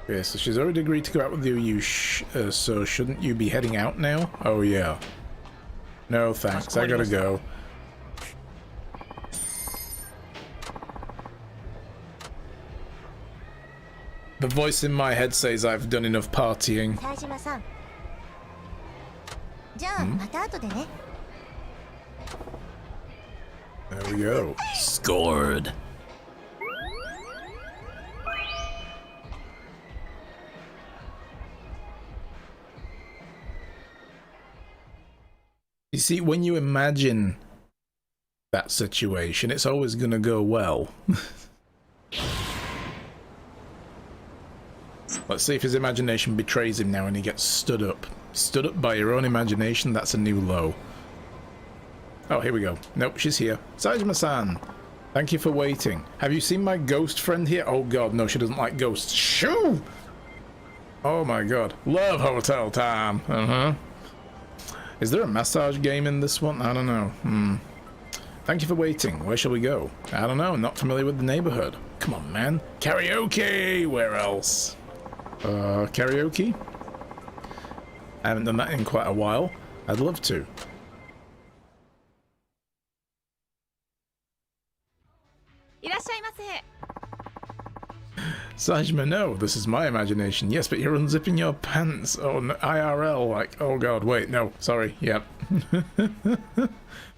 Okay, so she's already agreed to go out with you, so shouldn't you be heading out now? Oh yeah. No thanks, I gotta go. The voice in my head says I've done enough partying. 冴島さん。じゃあまた後でね。 There we go. Scored. You see, when you imagine that situation, it's always going to go well. Let's see if his imagination betrays him now and he gets stood up. Stood up by your own imagination, that's a new low. Oh, here we go. Nope, she's here. Saejima-san, thank you for waiting. Have you seen my ghost friend here? Oh god, no, she doesn't like ghosts. Shoo! Oh my god. Love hotel time. Is there a massage game in this one? I don't know. Thank you for waiting. Where shall we go? I don't know. Not familiar with the neighborhood. Come on, man. Karaoke! Where else? Karaoke? I haven't done that in quite a while. I'd love to. Sajima, no, this is my imagination. Yes, but you're unzipping your pants. Oh, no, IRL, like, oh god, wait, no, sorry, yep.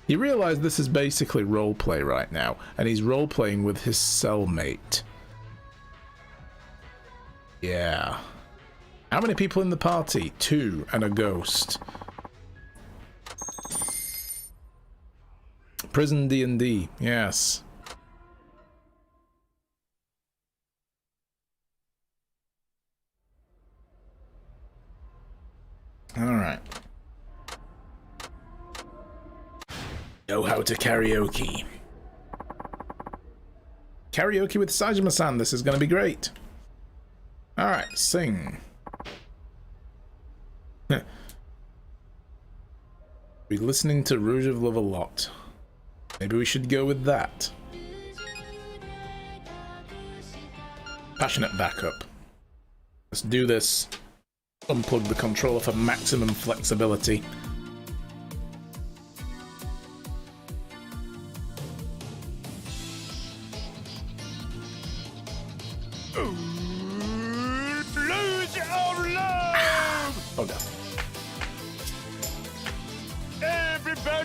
You realize this is basically roleplay right now, and he's roleplaying with his cellmate. Yeah. How many people in the party? 2 and a ghost. Prison D&D, yes. Alright. Know how to karaoke. Karaoke with Sajima-san, this is going to be great. Alright, sing. Be listening to Rouge of Love a lot. Maybe we should go with that. Passionate backup. Let's do this. Unplug the controller for maximum flexibility. Lose of love! Oh god.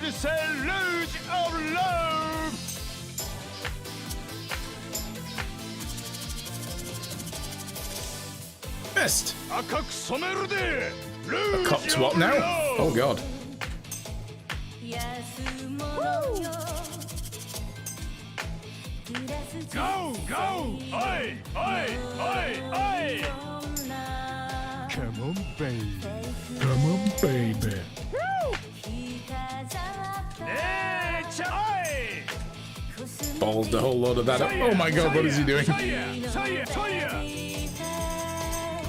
Everybody say Luge of Love! Missed. A Cocked what now? Oh god. Go, go! Oi, oi, oi, oi! Come on, baby. Come on, baby. Balls the whole load of that up. Oh my god, what is he doing?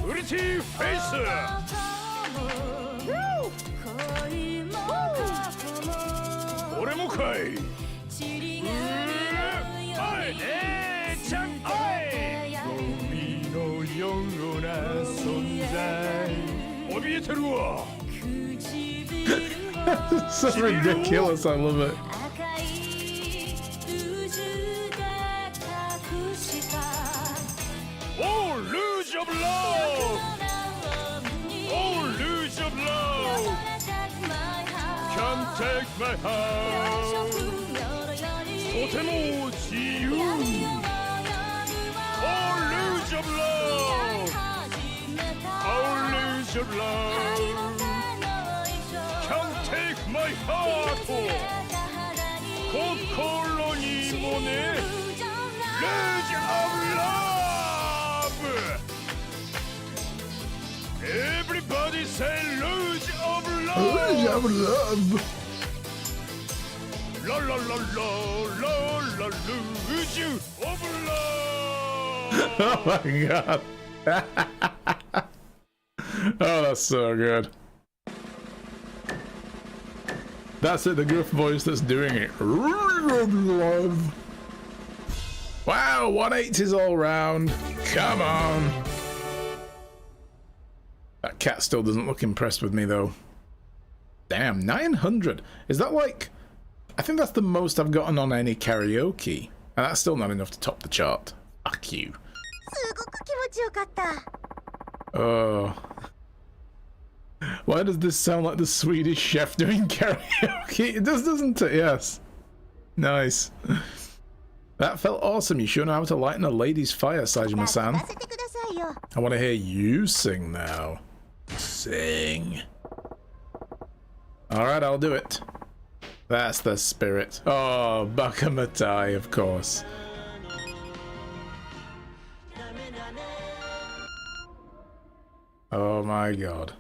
Pretty face! Oremokai! So ridiculous, I love it. Oh, Luge of Love! Oh, Luge of Love! Can't take my heart! とても自由 Oh, Luge of Love! Oh, Luge of Love! Can't take my heart! 心にもね Luge of Love! Everybody say Luge of Love! Luge of Love! La la la la la la Luge of Love! Oh my god. Oh, that's so good. That's it, the gruff voice that's doing it. Love. Wow, 180s all round. Come on. That cat still doesn't look impressed with me though. Damn, 900. Is that like... I think that's the most I've gotten on any karaoke. And that's still not enough to top the chart. Fuck you. Oh. Why does this sound like the Swedish chef doing karaoke? It does, doesn't it? Yes. Nice. That felt awesome. You sure know how to lighten a lady's fire, Saejima-san. I want to hear you sing now. Sing. Alright, I'll do it. That's the spirit. Oh, Bakamatai, of course. Oh my god.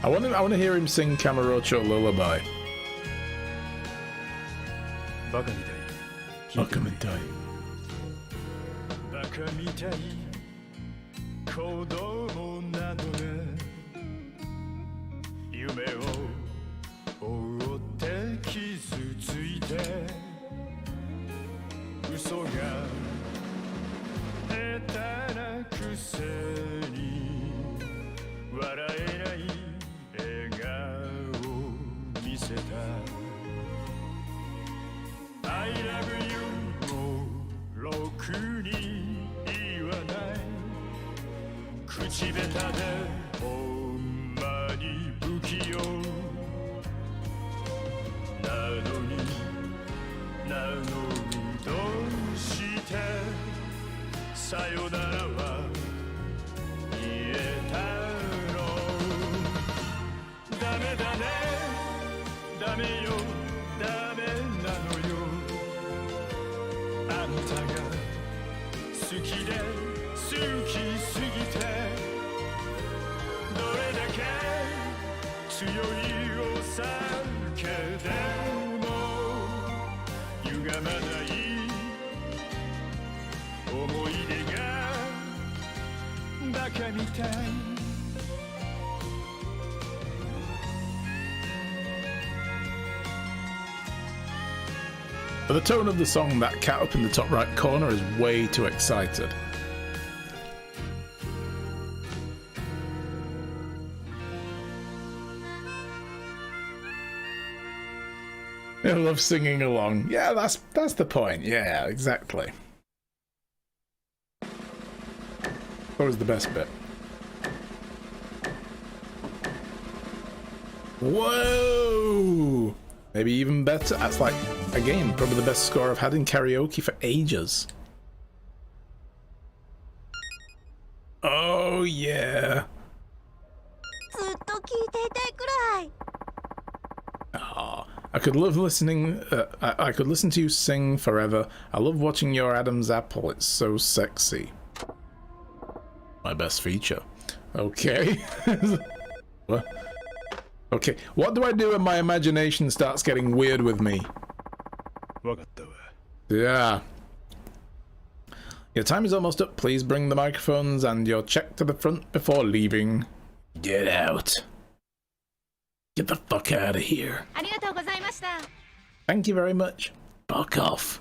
I want to hear him sing Kamurocho Lullaby. Bakamatai. Bakamitai 子供なのね夢を追って傷ついて嘘が下手なくせに笑えない笑顔を見せた I love you もろくに言わない口下手でほんまに不器用なのにどうしてさよならは言えたのダメだねダメよダメなのよあんたが好きで好きすぎてどれだけ強いお酒でも歪まない思い出がバカみたい But the tone of the song, that cat up in the top right corner is way too excited. I love singing along. Yeah, that's the point. Yeah, exactly. What was the best bit? Whoa! Maybe even better. That's like, again, probably the best score I've had in karaoke for ages. Oh, yeah. ずっと聞いていたいくらい。 I could love listening. I could listen to you sing forever. I love watching your Adam's apple. It's so sexy. My best feature. Okay. What? Okay. What do I do when my imagination starts getting weird with me? Yeah. Your time is almost up. Please bring the microphones and your check to the front before leaving. Get out. Get the fuck out of here. ありがとうございました。 Thank you very much. Fuck off.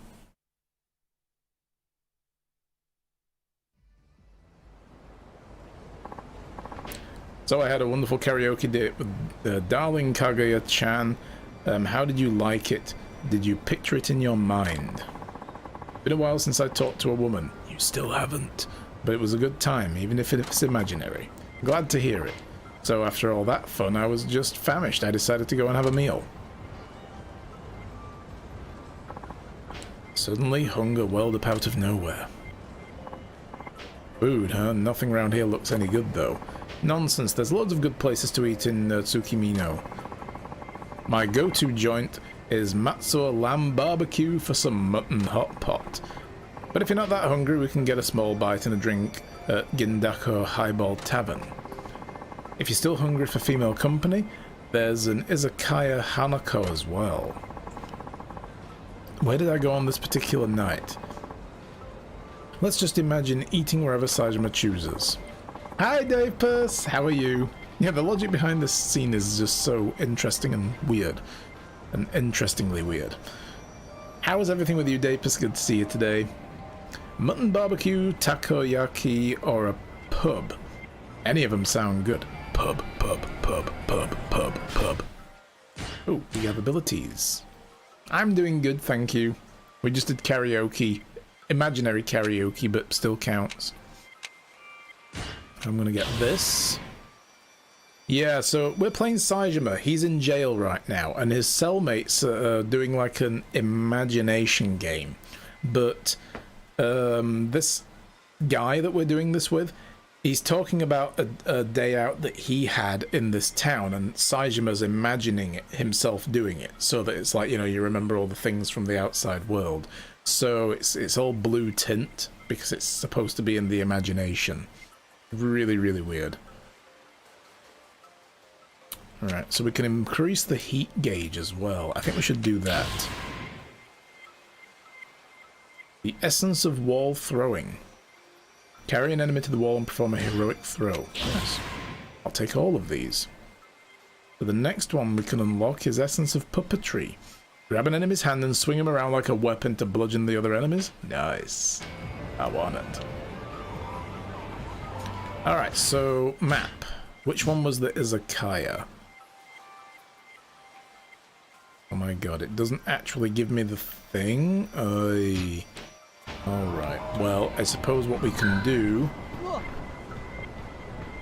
So I had a wonderful karaoke date with darling Kaguya-chan. How did you like it? Did you picture it in your mind? Been a while since I talked to a woman. You still haven't. But it was a good time, even if it's imaginary. Glad to hear it. So after all that fun, I was just famished. I decided to go and have a meal. Suddenly, hunger welled up out of nowhere. Food, huh? Nothing around here looks any good, though. Nonsense, there's loads of good places to eat in Tsukimino. My go-to joint is Matsuo Lamb Barbecue for some mutton hot pot. But if you're not that hungry, we can get a small bite and a drink at Gindako Highball Tavern. If you're still hungry for female company, there's an Izakaya Hanako as well. Where did I go on this particular night? Let's just imagine eating wherever Sajima chooses. Hi Dave Purse, how are you? Yeah, the logic behind this scene is just so interesting and weird. And interestingly weird. How is everything with you, Dave Purse? Good to see you today. Mutton barbecue, takoyaki, or a pub? Any of them sound good. Pub, pub, pub, pub, pub, pub. Oh, we have abilities. I'm doing good, thank you. We just did karaoke. Imaginary karaoke, but still counts. I'm gonna get this. Yeah, so we're playing Sajima. He's in jail right now, and his cellmates are doing like an imagination game. But this guy that we're doing this with, he's talking about a day out that he had in this town, and Sajima's imagining himself doing it, so that it's like, you know, you remember all the things from the outside world. So it's all blue tint, because it's supposed to be in the imagination. Really, really weird. Alright, so we can increase the heat gauge as well. I think we should do that. The essence of wall throwing. Carry an enemy to the wall and perform a heroic throw. Yes. I'll take all of these. So the next one we can unlock is essence of puppetry. Grab an enemy's hand and swing him around like a weapon to bludgeon the other enemies. Nice. I want it. Alright, so map. Which one was the Izakaya? Oh my god, it doesn't actually give me the thing. Alright, well, I suppose what we can do...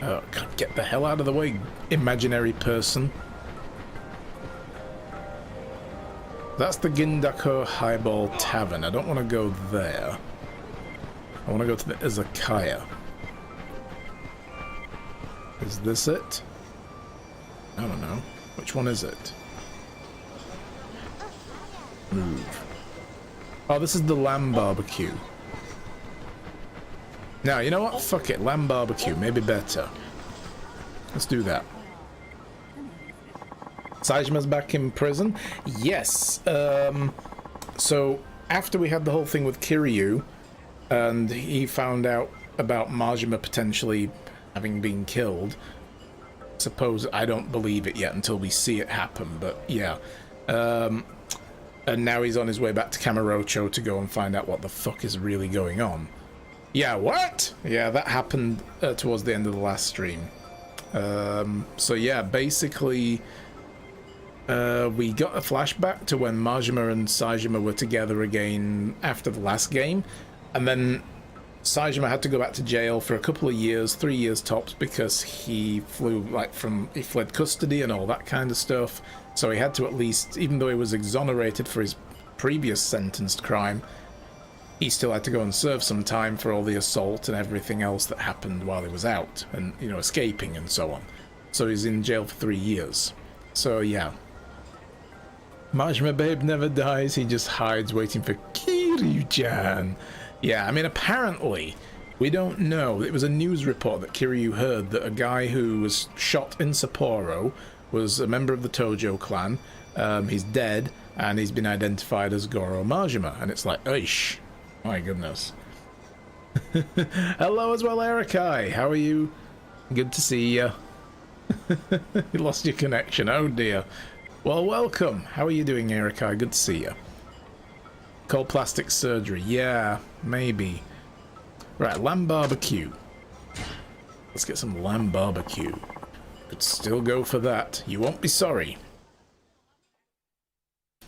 Oh, God, get the hell out of the way, imaginary person. That's the Gindako Highball Tavern. I don't want to go there. I want to go to the Izakaya. Is this it? I don't know. Which one is it? Move. Oh, this is the lamb barbecue. Now, you know what? Fuck it. Lamb barbecue. Maybe better. Let's do that. Sajima's back in prison? Yes. So, after we had the whole thing with Kiryu, and he found out about Majima potentially having been killed, suppose I don't believe it yet until we see it happen, but yeah. And now he's on his way back to Kamurocho to go and find out what the fuck is really going on. Yeah, what? Yeah, that happened towards the end of the last stream. So yeah, basically, we got a flashback to when Majima and Sajima were together again after the last game, and then Saejima had to go back to jail for a couple of years, 3 years tops, because he he fled custody and all that kind of stuff. So he had to at least, even though he was exonerated for his previous sentenced crime, he still had to go and serve some time for all the assault and everything else that happened while he was out and, you know, escaping and so on. So he's in jail for 3 years. So yeah. Majima Babe never dies, he just hides waiting for Kiryu-chan. Yeah, I mean, apparently, we don't know. It was a news report that Kiryu heard that a guy who was shot in Sapporo was a member of the Tojo clan. He's dead, and he's been identified as Goro Majima. And it's like, oish. My goodness. Hello as well, Erikai. How are you? Good to see you. You lost your connection. Oh, dear. Well, welcome. How are you doing, Erikai? Good to see you. Cold plastic surgery. Yeah, maybe. Right, lamb barbecue. Let's get some lamb barbecue. Could still go for that. You won't be sorry.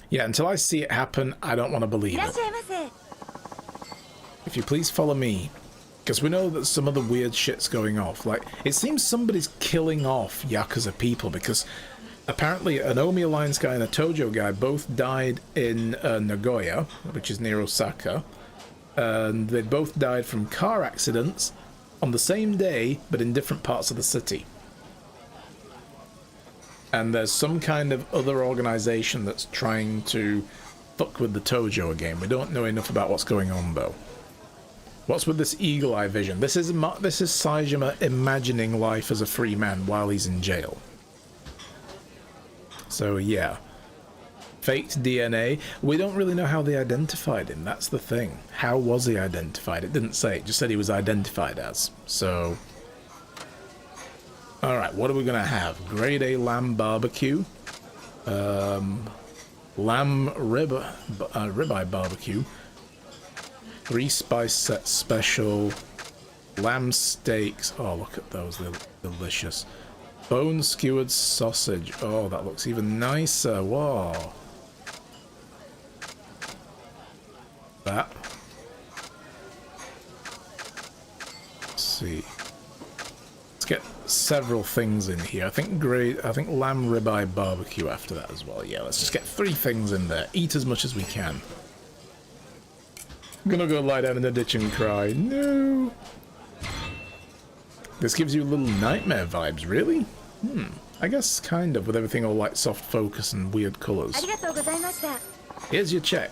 Yeah, until I see it happen, I don't want to believe it. If you please follow me. Because we know that some of the weird shit's going off. Like, it seems somebody's killing off Yakuza people, because apparently an Omi Alliance guy and a Tojo guy both died in Nagoya, which is near Osaka. And they both died from car accidents on the same day, but in different parts of the city. And there's some kind of other organization that's trying to fuck with the Tojo again. We don't know enough about what's going on, though. What's with this eagle eye vision? This is Saejima imagining life as a free man while he's in jail. So yeah. Faked DNA. We don't really know how they identified him. That's the thing. How was he identified? It didn't say. It just said he was identified as. So. Alright, what are we going to have? Grade A lamb barbecue. Lamb ribeye barbecue. 3 spice set special. Lamb steaks. Oh, look at those. They're delicious. Bone skewered sausage. Oh, that looks even nicer. Whoa. That. Let's see. Let's get several things in here. I think lamb ribeye barbecue after that as well. Yeah, let's just get 3 things in there. Eat as much as we can. I'm gonna go lie down in the ditch and cry. No. This gives you little nightmare vibes, really? I guess kind of, with everything all like soft focus and weird colours. Here's your check.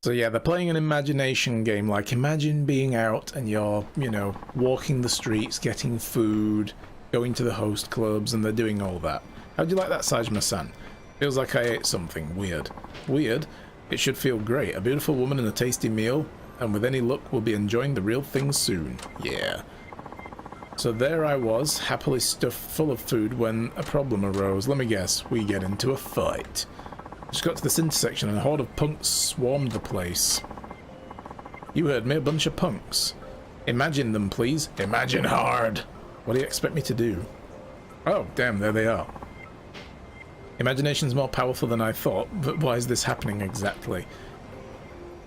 So yeah, they're playing an imagination game, like imagine being out and you're, you know, walking the streets, getting food, going to the host clubs, and they're doing all that. How'd you like that, Saejima-san? Feels like I ate something weird. Weird? It should feel great. A beautiful woman and a tasty meal, and with any luck we'll be enjoying the real thing soon. Yeah. So there I was, happily stuffed full of food when a problem arose. Let me guess, we get into a fight. Just got to this intersection and a horde of punks swarmed the place. You heard me, a bunch of punks. Imagine them, please. Imagine hard. What do you expect me to do? Oh, damn, there they are. Imagination's more powerful than I thought, but why is this happening exactly?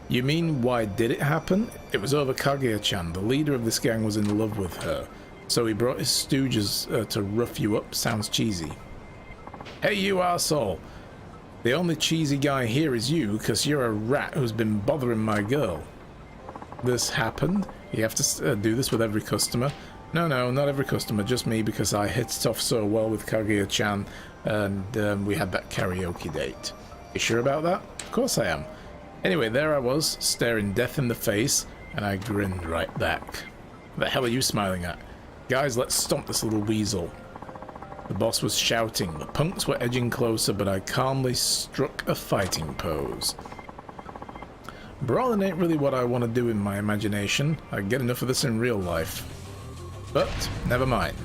You mean, why did it happen? It was over Kaguya-chan. The leader of this gang was in love with her. So he brought his stooges to rough you up. Sounds cheesy. Hey, you arsehole. The only cheesy guy here is you, because you're a rat who's been bothering my girl. This happened? You have to do this with every customer? No, not every customer, just me, because I hit it off so well with Kaguya-chan, and we had that karaoke date. You sure about that? Of course I am. Anyway, there I was, staring death in the face, and I grinned right back. What the hell are you smiling at? Guys, let's stomp this little weasel. The boss was shouting. The punks were edging closer, but I calmly struck a fighting pose. Brawling ain't really what I want to do in my imagination. I get enough of this in real life. But, never mind.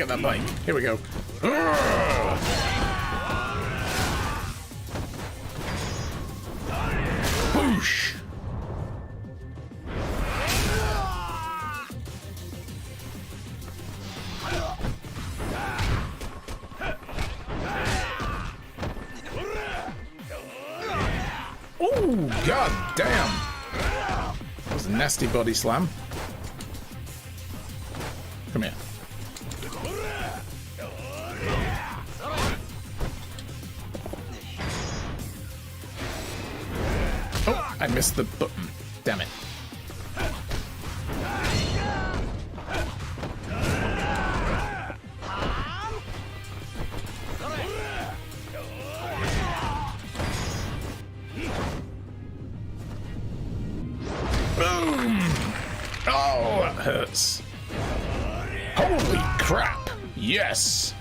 get that bike. Here we go. Boosh! Oh, god damn! That was a nasty body slam. Come here. Oh, I missed the button. Damn it. Boom! Oh, that hurts. Holy crap! Yes!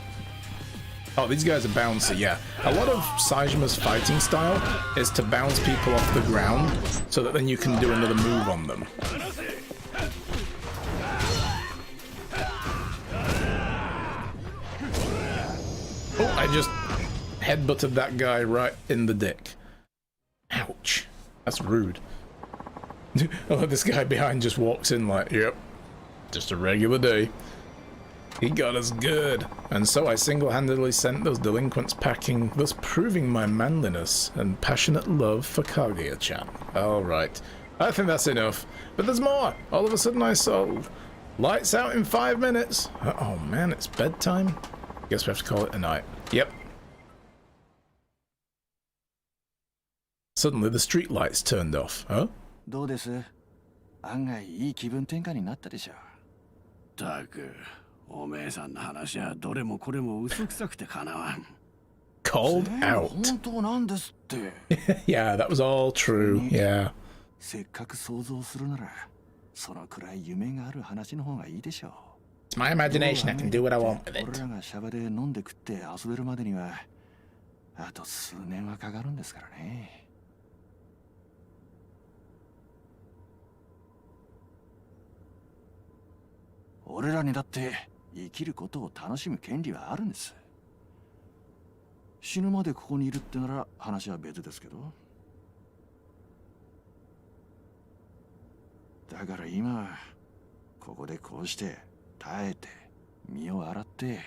Oh, these guys are bouncy, yeah. A lot of Saijima's fighting style is to bounce people off the ground so that then you can do another move on them. Oh, I just headbutted that guy right in the dick. Ouch. That's rude. Oh, this guy behind just walks in like, yep, just a regular day. He got us good. And so I single-handedly sent those delinquents packing, thus proving my manliness and passionate love for Kaguya-chan. Alright, I think that's enough. But there's more! All of a sudden I saw lights out in 5 minutes. Oh man, it's bedtime? Guess we have to call it a night. Yep. Suddenly the street lights turned off. Huh? どうです？案外いい気分転換になったでしょ。たく、おめえさんの話はどれもこれも嘘くさくてかなわん。Called out. 本当なんですって。Yeah, that was all true. Yeah. せっかく想像するなら、そのくらい夢がある話の方がいいでしょう。It's my imagination. I can do what I want with 俺 it. らがシャバで飲んで食って遊べるまでには、あと数年はかかるんですからね。俺らにだって生きることを楽しむ権利はあるんです。死ぬまでここにいるってなら話は別ですけど。だから今ここでこうして耐えて身を洗って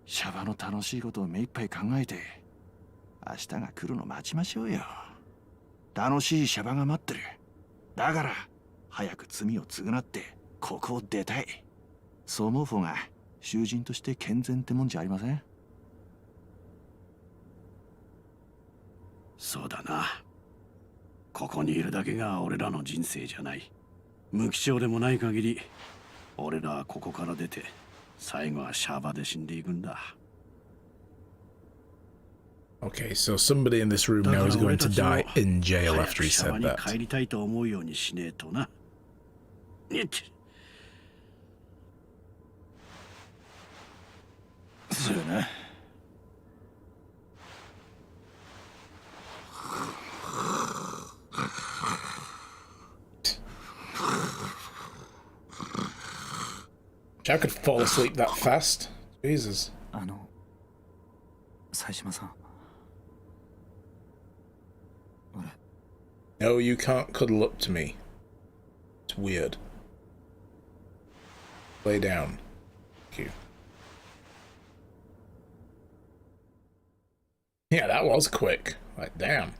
シャバの楽しいことを目いっぱい考えて明日が来るの待ちましょうよ。楽しいシャバが待ってる。だから早く罪を償ってここを出たい。そう思う方が囚人として健全ってもんじゃありません？そうだな。ここにいるだけが俺らの人生じゃない。無期懲でもない限り俺らはここから出て最後はシャバで死んでいくんだ。Okay, so somebody in this room now is going to die in jail after he said that. 帰りたいと思うようにしねえとな。そうな。I could fall asleep that fast. Jesus. 冴島さん。俺。No, you can't cuddle up to me. It's weird. Lay down. Thank you. Yeah, that was quick. Like, damn.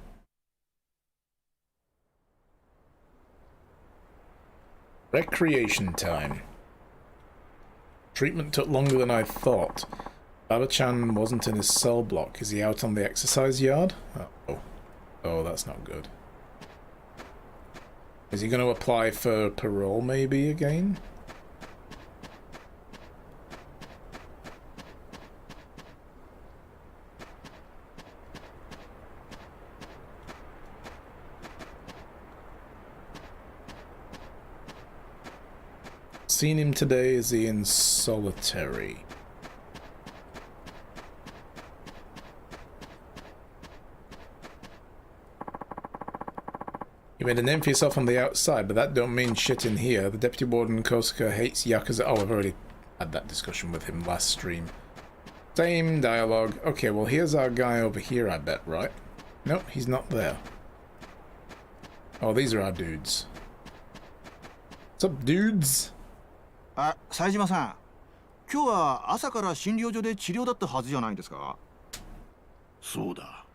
Recreation time. Treatment took longer than I thought. Baba-chan wasn't in his cell block. Is he out on the exercise yard? Oh. Oh, that's not good. Is he going to apply for parole maybe again? Seen him today. Is he in solitary? You made a name for yourself on the outside, but that don't mean shit in here. The deputy warden Kosuke hates Yakuza. Oh, I've already Had that discussion with him last stream. Same dialogue. Okay, well here's our guy over here, I bet, right? Nope, he's not there. Oh, these are our dudes. What's up, dudes? あ、冴島さん。今日は朝から診療所で治療だったはずじゃないですか。そうだ。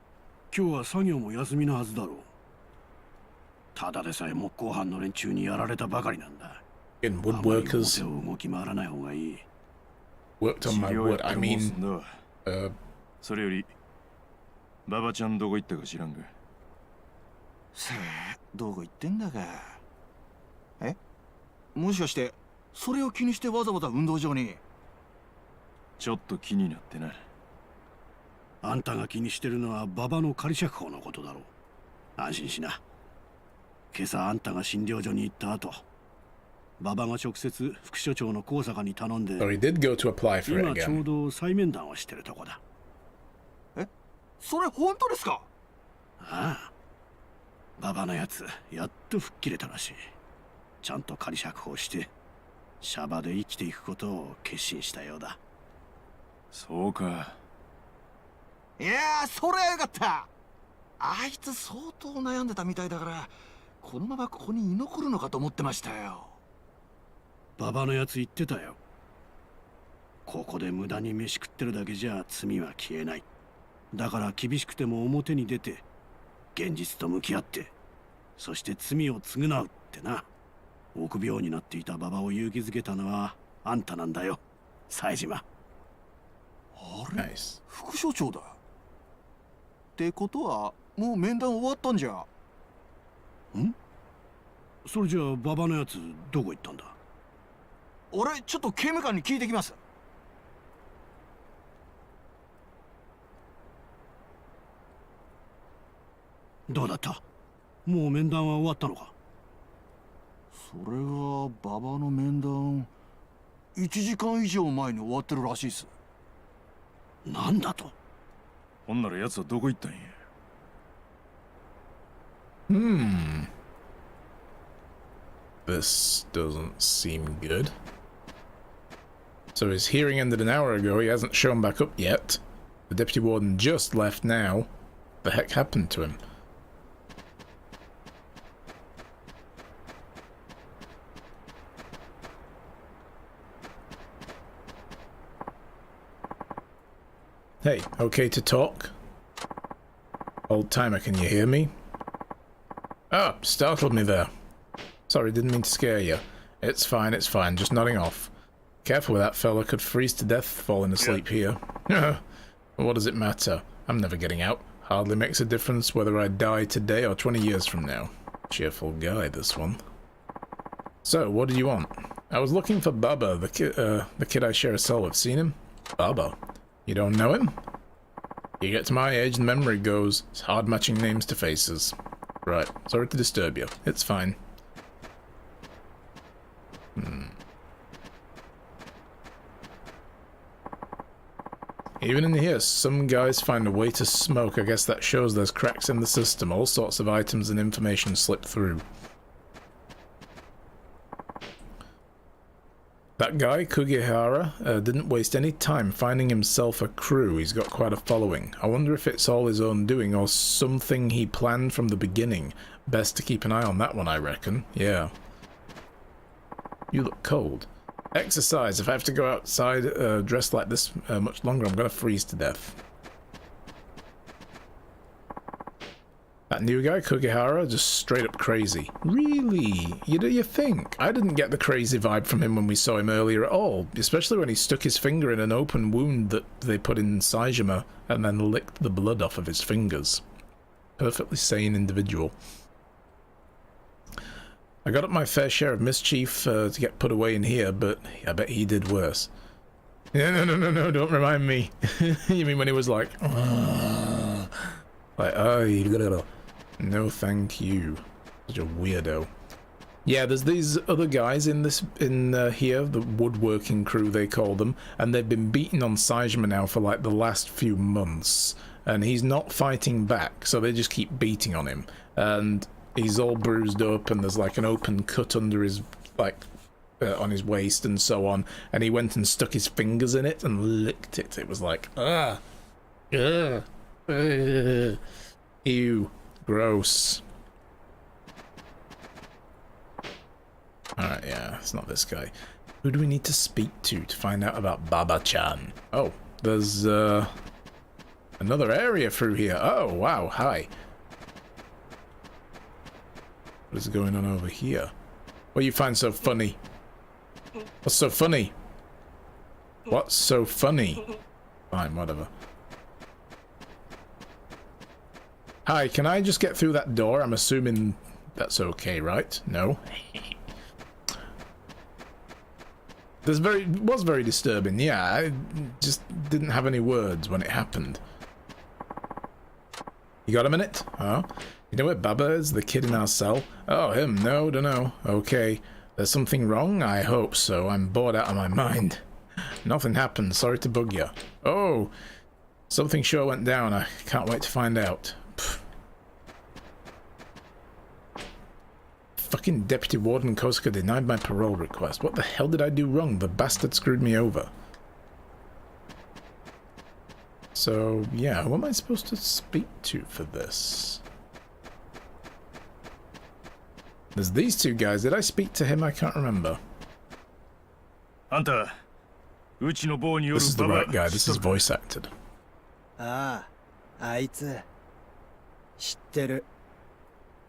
今日は作業も休みのはずだろう。ただでさえ木工班の連中にやられたばかりなんだ。In woodworkers. あまり表を動き回らない方がいい。Worked on my wood. I mean, それよりババちゃんどこ行ったか知らんが。さあ、どこ行ってんだか。え？もしかしてそれを気にしてわざわざ運動場に？ちょっと気になってな。あんたが気にしてるのは馬場の仮釈放のことだろう。安心しな。今朝あんたが診療所に行った後、馬場が直接副所長の高坂に頼んで、so he did go to apply for it 今ちょ again. うど再面談をしてるとこだ。え？それ本当ですか？ああ。馬場のやつ、やっと吹っ切れたらしい。ちゃんと仮釈放して、シャバで生きていくことを決心したようだ。そうか。いやー、それはよかった。あいつ相当悩んでたみたいだから、このままここに居残るのかと思ってましたよ。馬場のやつ言ってたよ。ここで無駄に飯食ってるだけじゃ罪は消えない。だから厳しくても表に出て、現実と向き合って、そして罪を償うってな。臆病になっていた馬場を勇気づけたのはあんたなんだよ、冴島。あれ、Nice. 副所長だ。ってことはもう面談終わったんじゃ。ん？それじゃあ馬場のやつどこ行ったんだ？俺ちょっと刑務官に聞いてきます。どうだった？もう面談は終わったのか？それが馬場の面談1時間以上前に終わってるらしいっす。なんだと？ほんなら奴はどこ行ったんや。This doesn't seem good. So his hearing ended an hour ago. He hasn't shown back up yet. The deputy warden just left now. The heck happened to him? Hey, okay to talk? Old timer, can you hear me? Oh, startled me there. Sorry, didn't mean to scare you. It's fine, just nodding off. Careful with that fella, could freeze to death falling asleep here. What does it matter? I'm never getting out. Hardly makes a difference whether I die today or 20 years from now. Cheerful guy, this one. So, what do you want? I was looking for Baba, the kid I share a cell with. Seen him? Baba? You don't know him? You get to my age, the memory goes. It's hard matching names to faces. Right, sorry to disturb you. It's fine. Even in here, some guys find a way to smoke. I guess that shows there's cracks in the system. All sorts of items and information slip through. That guy, Kugihara, didn't waste any time finding himself a crew. He's got quite a following. I wonder if it's all his own doing or something he planned from the beginning. Best to keep an eye on that one, I reckon. Yeah. You look cold. Exercise. If I have to go outside dressed like this much longer, I'm gonna freeze to death. That new guy, Kugihara, just straight up crazy. Really? You think? I didn't get the crazy vibe from him when we saw him earlier at all, especially when he stuck his finger in an open wound that they put in Saejima and then licked the blood off of his fingers. Perfectly sane individual. I got up my fair share of mischief to get put away in here, but I bet he did worse. No, don't remind me. You mean when he was like, no thank you. Such a weirdo. Yeah, there's these other guys in here, the woodworking crew they call them, and they've been beating on Saejima now for like the last few months, and he's not fighting back, so they just keep beating on him, and he's all bruised up, and there's like an open cut under his like on his waist and so on, and he went and stuck his fingers in it and licked it. It was like, ew, gross. Alright, yeah, it's not this guy. Who do we need to speak to find out about Baba-chan? Oh, there's another area through here. Oh, wow, hi. What is going on over here? What do you find so funny? What's so funny? What's so funny? Fine, whatever. Hi, can I just get through that door? I'm assuming that's okay, right? No? This was very disturbing. Yeah, I just didn't have any words when it happened. You got a minute? Oh, you know where Baba is? The kid in our cell? Oh, him. No, don't know. Okay. There's something wrong? I hope so. I'm bored out of my mind. Nothing happened. Sorry to bug you. Oh, something sure went down. I can't wait to find out. Pfft. Fucking Deputy Warden Kosuke denied my parole request. What the hell did I do wrong? The bastard screwed me over. So, yeah, who am I supposed to speak to for this? There's these two guys. Did I speak to him? I can't remember. This is the right guy. This is voice acted. ああ、あいつ知ってる。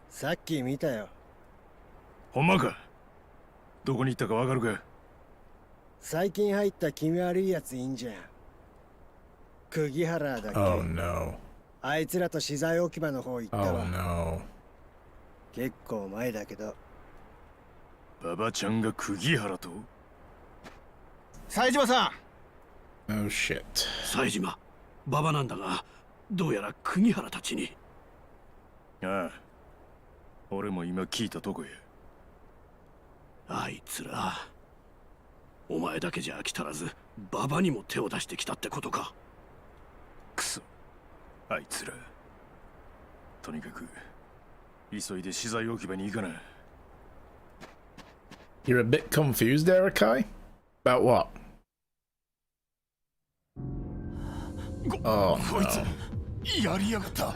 さっき見たよ。ほんまか？どこに行ったかわかるか？最近入った気味悪いやついんじゃん。釘原だっけ。Oh no. あいつらと資材置き場の方行ったわ。Oh no. 結構前だけど。ババちゃんが釘原と？冴島さん。 Oh shit. 冴島、馬場なんだが、どうやら釘原たちに。ああ、俺も今聞いたとこや。あいつら、お前だけじゃ飽き足らず、馬場にも手を出してきたってことか。くそ、あいつら。とにかく、急いで資材置き場に行かな。You're a bit confused, Erikai? About what? Oh, こいつ no. やりやがった。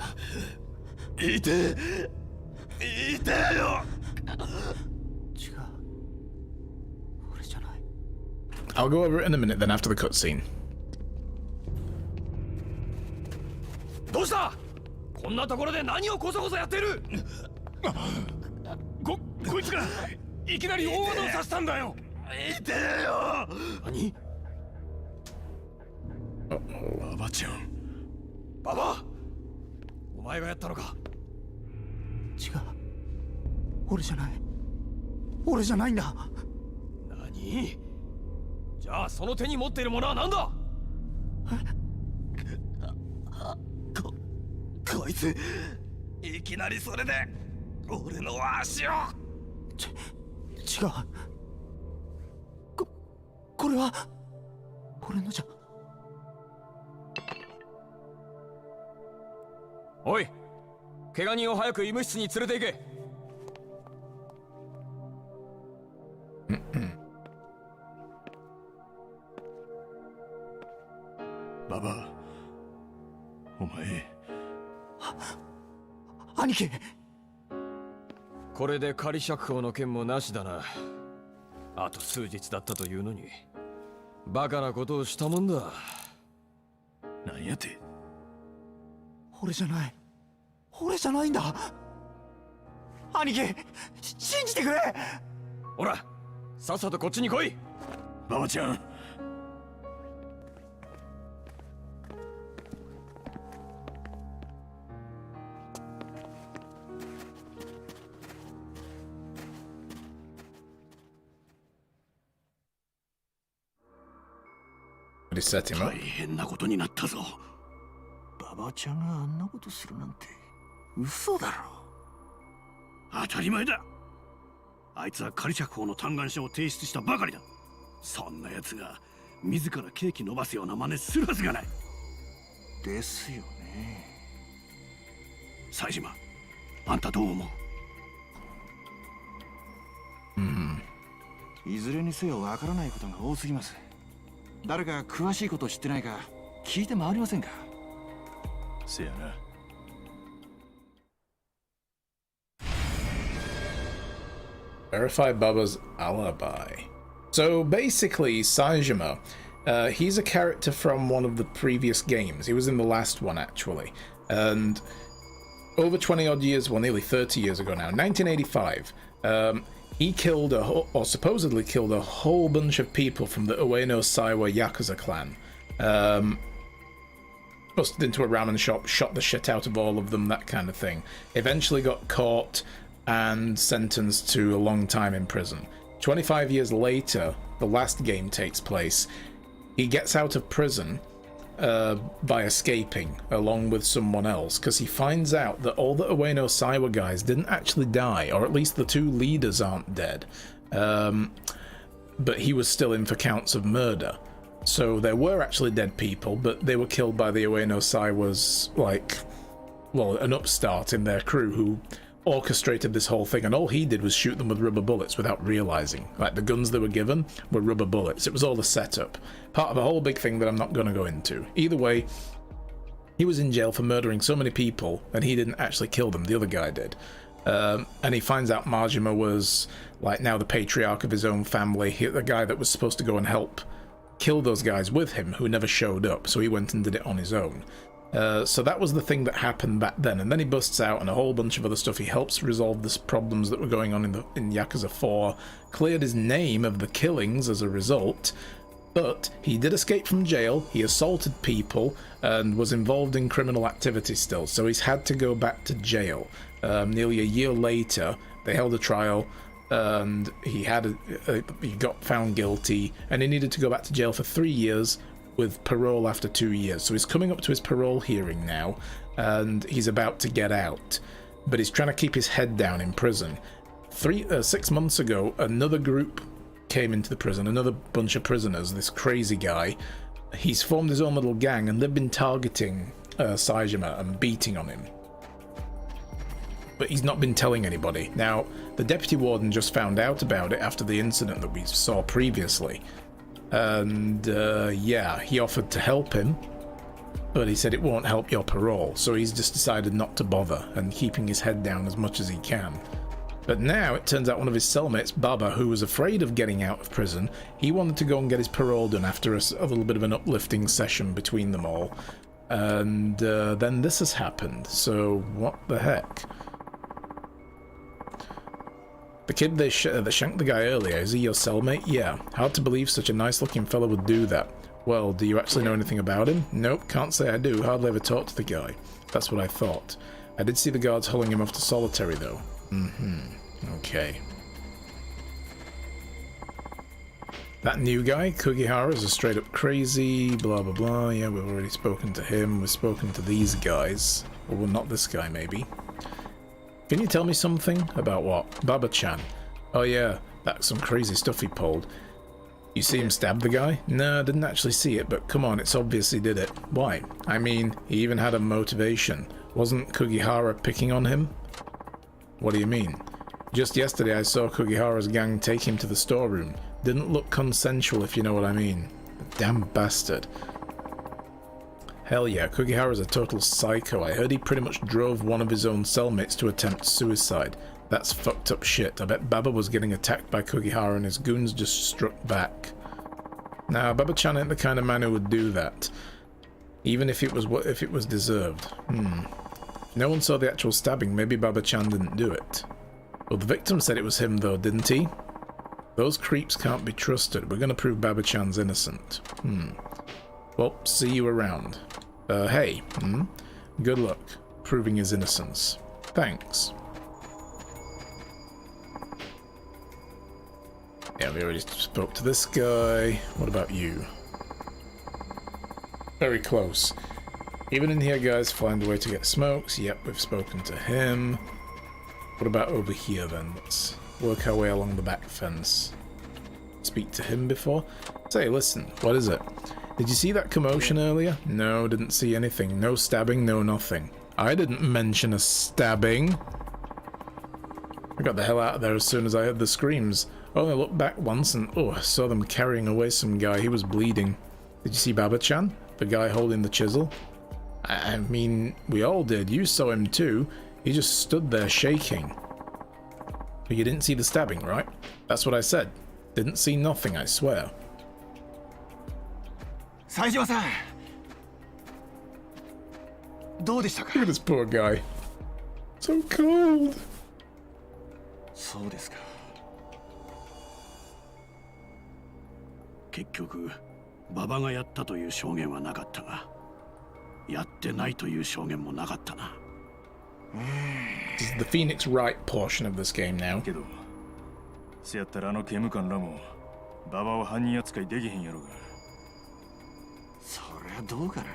いてよ。違う。俺じゃない。 I'll go over it in a minute then after the cutscene. どうした？こんなところで何をこそこそやってる？こいつがいきなり大技をさせたんだよ。いてよ。何？馬場ちゃん。馬場。お前がやったのか？違う。俺じゃない。俺じゃないんだ。何？じゃあその手に持っているものは何だ？こいついきなりそれで俺の足を。違う。これは俺のじゃ。おい、怪我人を早く医務室に連れて行け。ババ、お前。兄貴。これで仮釈放の件もなしだな。あと数日だったというのにバカなことをしたもんだ。何やって？俺じゃない。俺じゃないんだ。兄貴、信じてくれ。ほら、さっさとこっちに来い。馬場ちゃん。大変なことになったぞ。馬場ちゃんがあんなことするなんて嘘だろ。当たり前だ。あいつは仮釈放の嘆願書を提出したばかりだ。そんな奴が自らケーキ伸ばすような真似するはずがない。ですよね。冴島、あんたどう思う？いずれにせよわからないことが多すぎます。誰か詳しいこと知ってないか聞いて回りませんか。せやな。Verify Baba's alibi. So basically, Saejima, he's a character from one of the previous games. He was in the last one, actually. And over 20 odd years, well, nearly 30 years ago now, 1985, he killed, or supposedly killed, a whole bunch of people from the Ueno Saiwa Yakuza clan. Busted into a ramen shop, shot the shit out of all of them, that kind of thing. Eventually got caught and sentenced to a long time in prison. 25 years later, the last game takes place. He gets out of prison by escaping along with someone else, because he finds out that all the Ueno Saiwa guys didn't actually die, or at least the two leaders aren't dead. But he was still in for counts of murder. So there were actually dead people, but they were killed by the Ueno Saiwa's, like, well, an upstart in their crew who orchestrated this whole thing, and all he did was shoot them with rubber bullets without realizing. Like, the guns they were given were rubber bullets. It was all a setup, part of a whole big thing that I'm not going to go into. Either way, he was in jail for murdering so many people, and he didn't actually kill them, the other guy did. And he finds out Majima was, like, now the patriarch of his own family, the guy that was supposed to go and help kill those guys with him, who never showed up, so he went and did it on his own. So that was the thing that happened back then, and then he busts out and a whole bunch of other stuff. He helps resolve the problems that were going on in Yakuza 4, cleared his name of the killings as a result, but he did escape from jail, he assaulted people, and was involved in criminal activity still, so he's had to go back to jail. Nearly a year later, they held a trial, and he got found guilty, and he needed to go back to jail for 3 years, with parole after 2 years. So he's coming up to his parole hearing now, and he's about to get out, but he's trying to keep his head down in prison. 6 months ago, another group came into the prison, another bunch of prisoners, this crazy guy. He's formed his own little gang, and they've been targeting Saejima and beating on him, but he's not been telling anybody. Now, the deputy warden just found out about it after the incident that we saw previously. And yeah, he offered to help him, but he said it won't help your parole, so he's just decided not to bother and keeping his head down as much as he can. But now it turns out one of his cellmates, Baba, who was afraid of getting out of prison, he wanted to go and get his parole done after a little bit of an uplifting session between them all. And then this has happened, so what the heck? The kid that shanked the guy earlier, is he your cellmate? Yeah. Hard to believe such a nice-looking fella would do that. Well, do you actually know anything about him? Nope, can't say I do. Hardly ever talked to the guy. That's what I thought. I did see the guards hauling him off to solitary, though. Okay. That new guy, Kugihara, is a straight-up crazy, blah blah blah. Yeah, we've already spoken to him. We've spoken to these guys. Well, not this guy, maybe. Can you tell me something? About what? Baba-chan. Oh yeah, that's some crazy stuff he pulled. You see him stab the guy? No, I didn't actually see it, but come on, it's obvious he did it. Why? I mean, he even had a motivation. Wasn't Kugihara picking on him? What do you mean? Just yesterday I saw Kugihara's gang take him to the storeroom. Didn't look consensual, if you know what I mean. The damn bastard. Hell yeah, Kugihara's a total psycho. I heard he pretty much drove one of his own cellmates to attempt suicide. That's fucked up shit. I bet Baba was getting attacked by Kugihara and his goons just struck back. Nah, Baba-chan ain't the kind of man who would do that. Even if it was deserved. No one saw the actual stabbing. Maybe Baba-chan didn't do it. Well, the victim said it was him though, didn't he? Those creeps can't be trusted. We're gonna prove Baba-chan's innocent. Well, see you around. Hey, good luck proving his innocence. Thanks. Yeah, we already spoke to this guy. What about you? Very close. Even in here, guys, find a way to get smokes. Yep, we've spoken to him. What about over here, then? Let's work our way along the back fence. Speak to him before? Say, listen, what is it? Did you see that commotion earlier? No, didn't see anything. No stabbing, no nothing. I didn't mention a stabbing. I got the hell out of there as soon as I heard the screams. Oh, I looked back once and oh, I saw them carrying away some guy. He was bleeding. Did you see Baba-chan? The guy holding the chisel? I mean, we all did. You saw him too. He just stood there shaking. But you didn't see the stabbing, right? That's what I said. Didn't see nothing, I swear. 冴島さん、どうでしたか？ Look at this poor guy. So cold. そうですか。結局、馬場がやったという証言はなかったが、やってないという証言もなかったな。This is the Phoenix Wright portion of this game now. けど、せやったらあの刑務官らも馬場は犯人扱いできへんやろが。そりゃどうかな。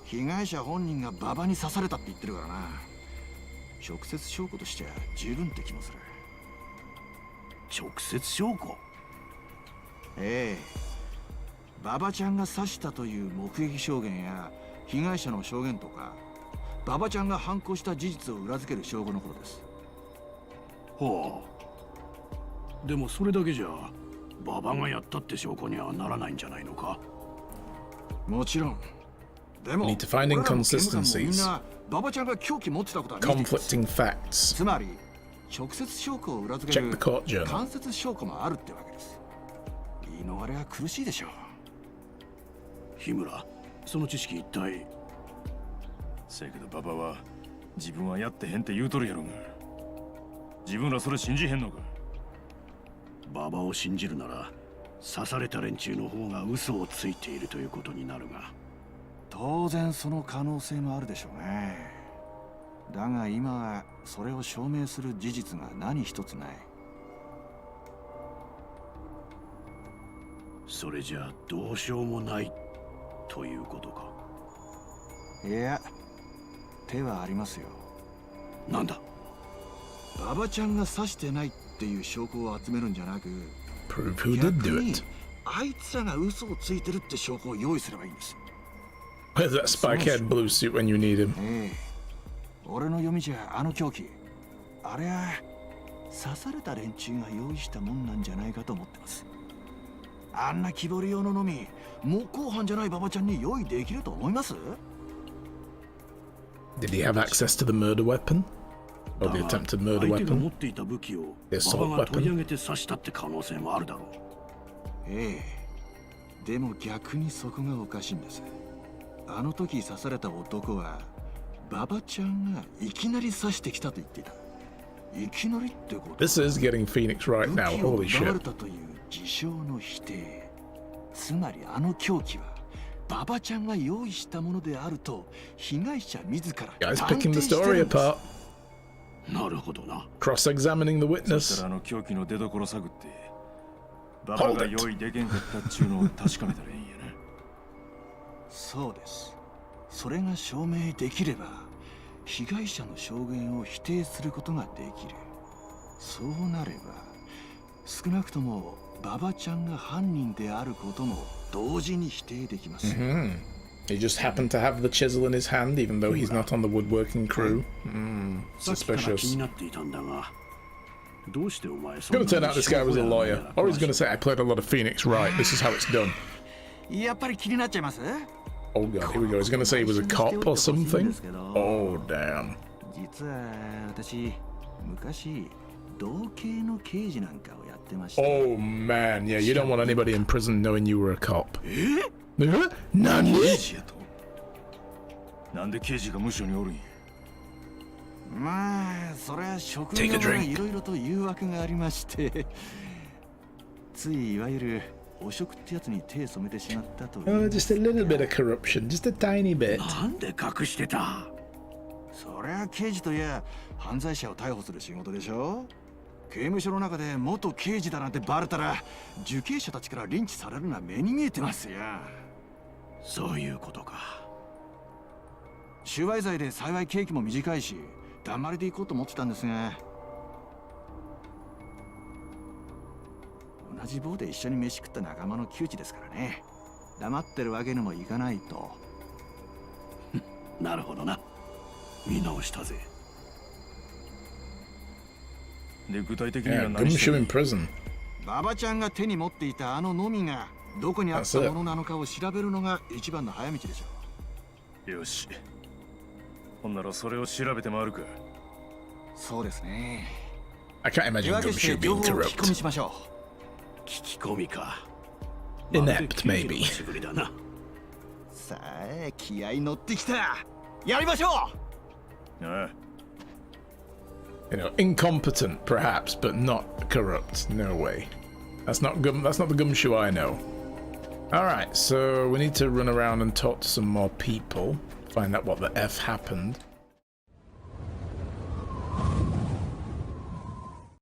被害者本人が馬場に刺されたって言ってるからな。直接証拠としては十分って気もする。直接証拠？ええ。馬場ちゃんが刺したという目撃証言や被害者の証言とか、馬場ちゃんが犯行した事実を裏付ける証拠のことです。はあ。でもそれだけじゃ馬場がやったって証拠にはならないんじゃないのか？もちろん。でも We need to find inconsistencies. 馬場ちゃんが凶器持ってたことは Conflicting facts. つまり直接証拠を裏付け Check る the court journal. 間接証拠もあるってわけです。言い逃れは苦しいでしょう。日村、その知識一体。せやけど馬場は自分はやってへんって言うとるやろが。自分らそれ信じへんのか？馬場を信じるなら刺された連中の方が嘘をついているということになるが、当然その可能性もあるでしょうね。だが今はそれを証明する事実が何一つない。それじゃあどうしようもないということか？いや、手はありますよ。なんだ？馬場ちゃんが刺してないっていう証拠を集めるんじゃなく、 Prove who did do it. あいつらが嘘をついてるって証拠を用意すればいいんです。 Where's that spike-haired blue suit when you need him? 俺の読みじゃあの凶器、あれは刺された連中が用意したもんなんじゃないかと思ってます。あんな木彫り用ののみ、模倣犯じゃない馬場ちゃんに用意できると思います？ Did he have access to the murder weapon? Or the attempted murder 相手が持 weapon? っていた武器を The 馬 assault 場が取り上 weapon? げて刺したって可能性もあるだろう。でも逆にそこがおかしいんです。あの時刺された男は馬場ちゃんがいきなり刺してきたと言っていた。いきなりってこと。 This is getting Phoenix right now. 武 Holy 器を奪われ shit. たという自称の否定。つまりあの凶器は馬場ちゃんが用意したものであると被害者自ら Guys 断 picking 定 the して story るんです。 apart. なるほどな。 Cross-examining the そし witness. たらあの凶器の出所探って馬場が用意でけんかったっちゅうのを確かめたらいいんやな。そうです。それが証明できれば被害者の証言を否定することができる。そうなれば少なくとも馬場ちゃんが犯人であることも同時に否定できます。He just happened to have the chisel in his hand, even though he's not on the woodworking crew. さっきから気 Suspicious. になっていたんだが、どうしてお前 It's gonna turn out this guy was a lawyer. Or he's gonna say, I played a lot of Phoenix Wright. This is how it's done. やっぱり気になっちゃいます？ Oh god, here we go. He's gonna say he was a cop or something. Oh damn. 実は私昔同系の刑事なんかをやってました。 Oh man, yeah, you don't want anybody in prison knowing you were a cop. Nani? 刑事やと？なんで刑事が無所におるんや？まあそれは職業がいろいろと誘惑がありましてついいわゆる汚職ってやつに手染めてしまったという。 Oh, just a little bit of corruption, just a tiny bit. なんで隠してた？そりゃ刑事といや犯罪者を逮捕する仕事でしょ。刑務所の中で元刑事だなんてバレたら受刑者たちからリンチされるのは目に見えてますよ。そういうことか。収賄罪で幸い刑期も短いし黙りで行こうと思ってたんですが、同じ棒で一緒に飯食った仲間の窮地ですからね。黙ってるわけにもいかないと。なるほどな。見直したぜ。で具体的には Yeah, 何して gumshoe る in prison. 馬場ちゃんが手に持っていたあののみがどこにあったものなのかを調べるのが一番の早道でしょよし。ほんならそれを調べて回るか。う。そうですね。 I can't 手 imagine 分けして gumshoe 情 being 報を聞き込み corrupt. しましょ聞き込みか。 Inept, maybe. しぶりだな。さあ、気合い乗ってきた。やりましょう。ああ。You know, incompetent perhaps, but not corrupt. No way. That's not the gumshoe I know. All right, so we need to run around and talk to some more people. Find out what the F happened.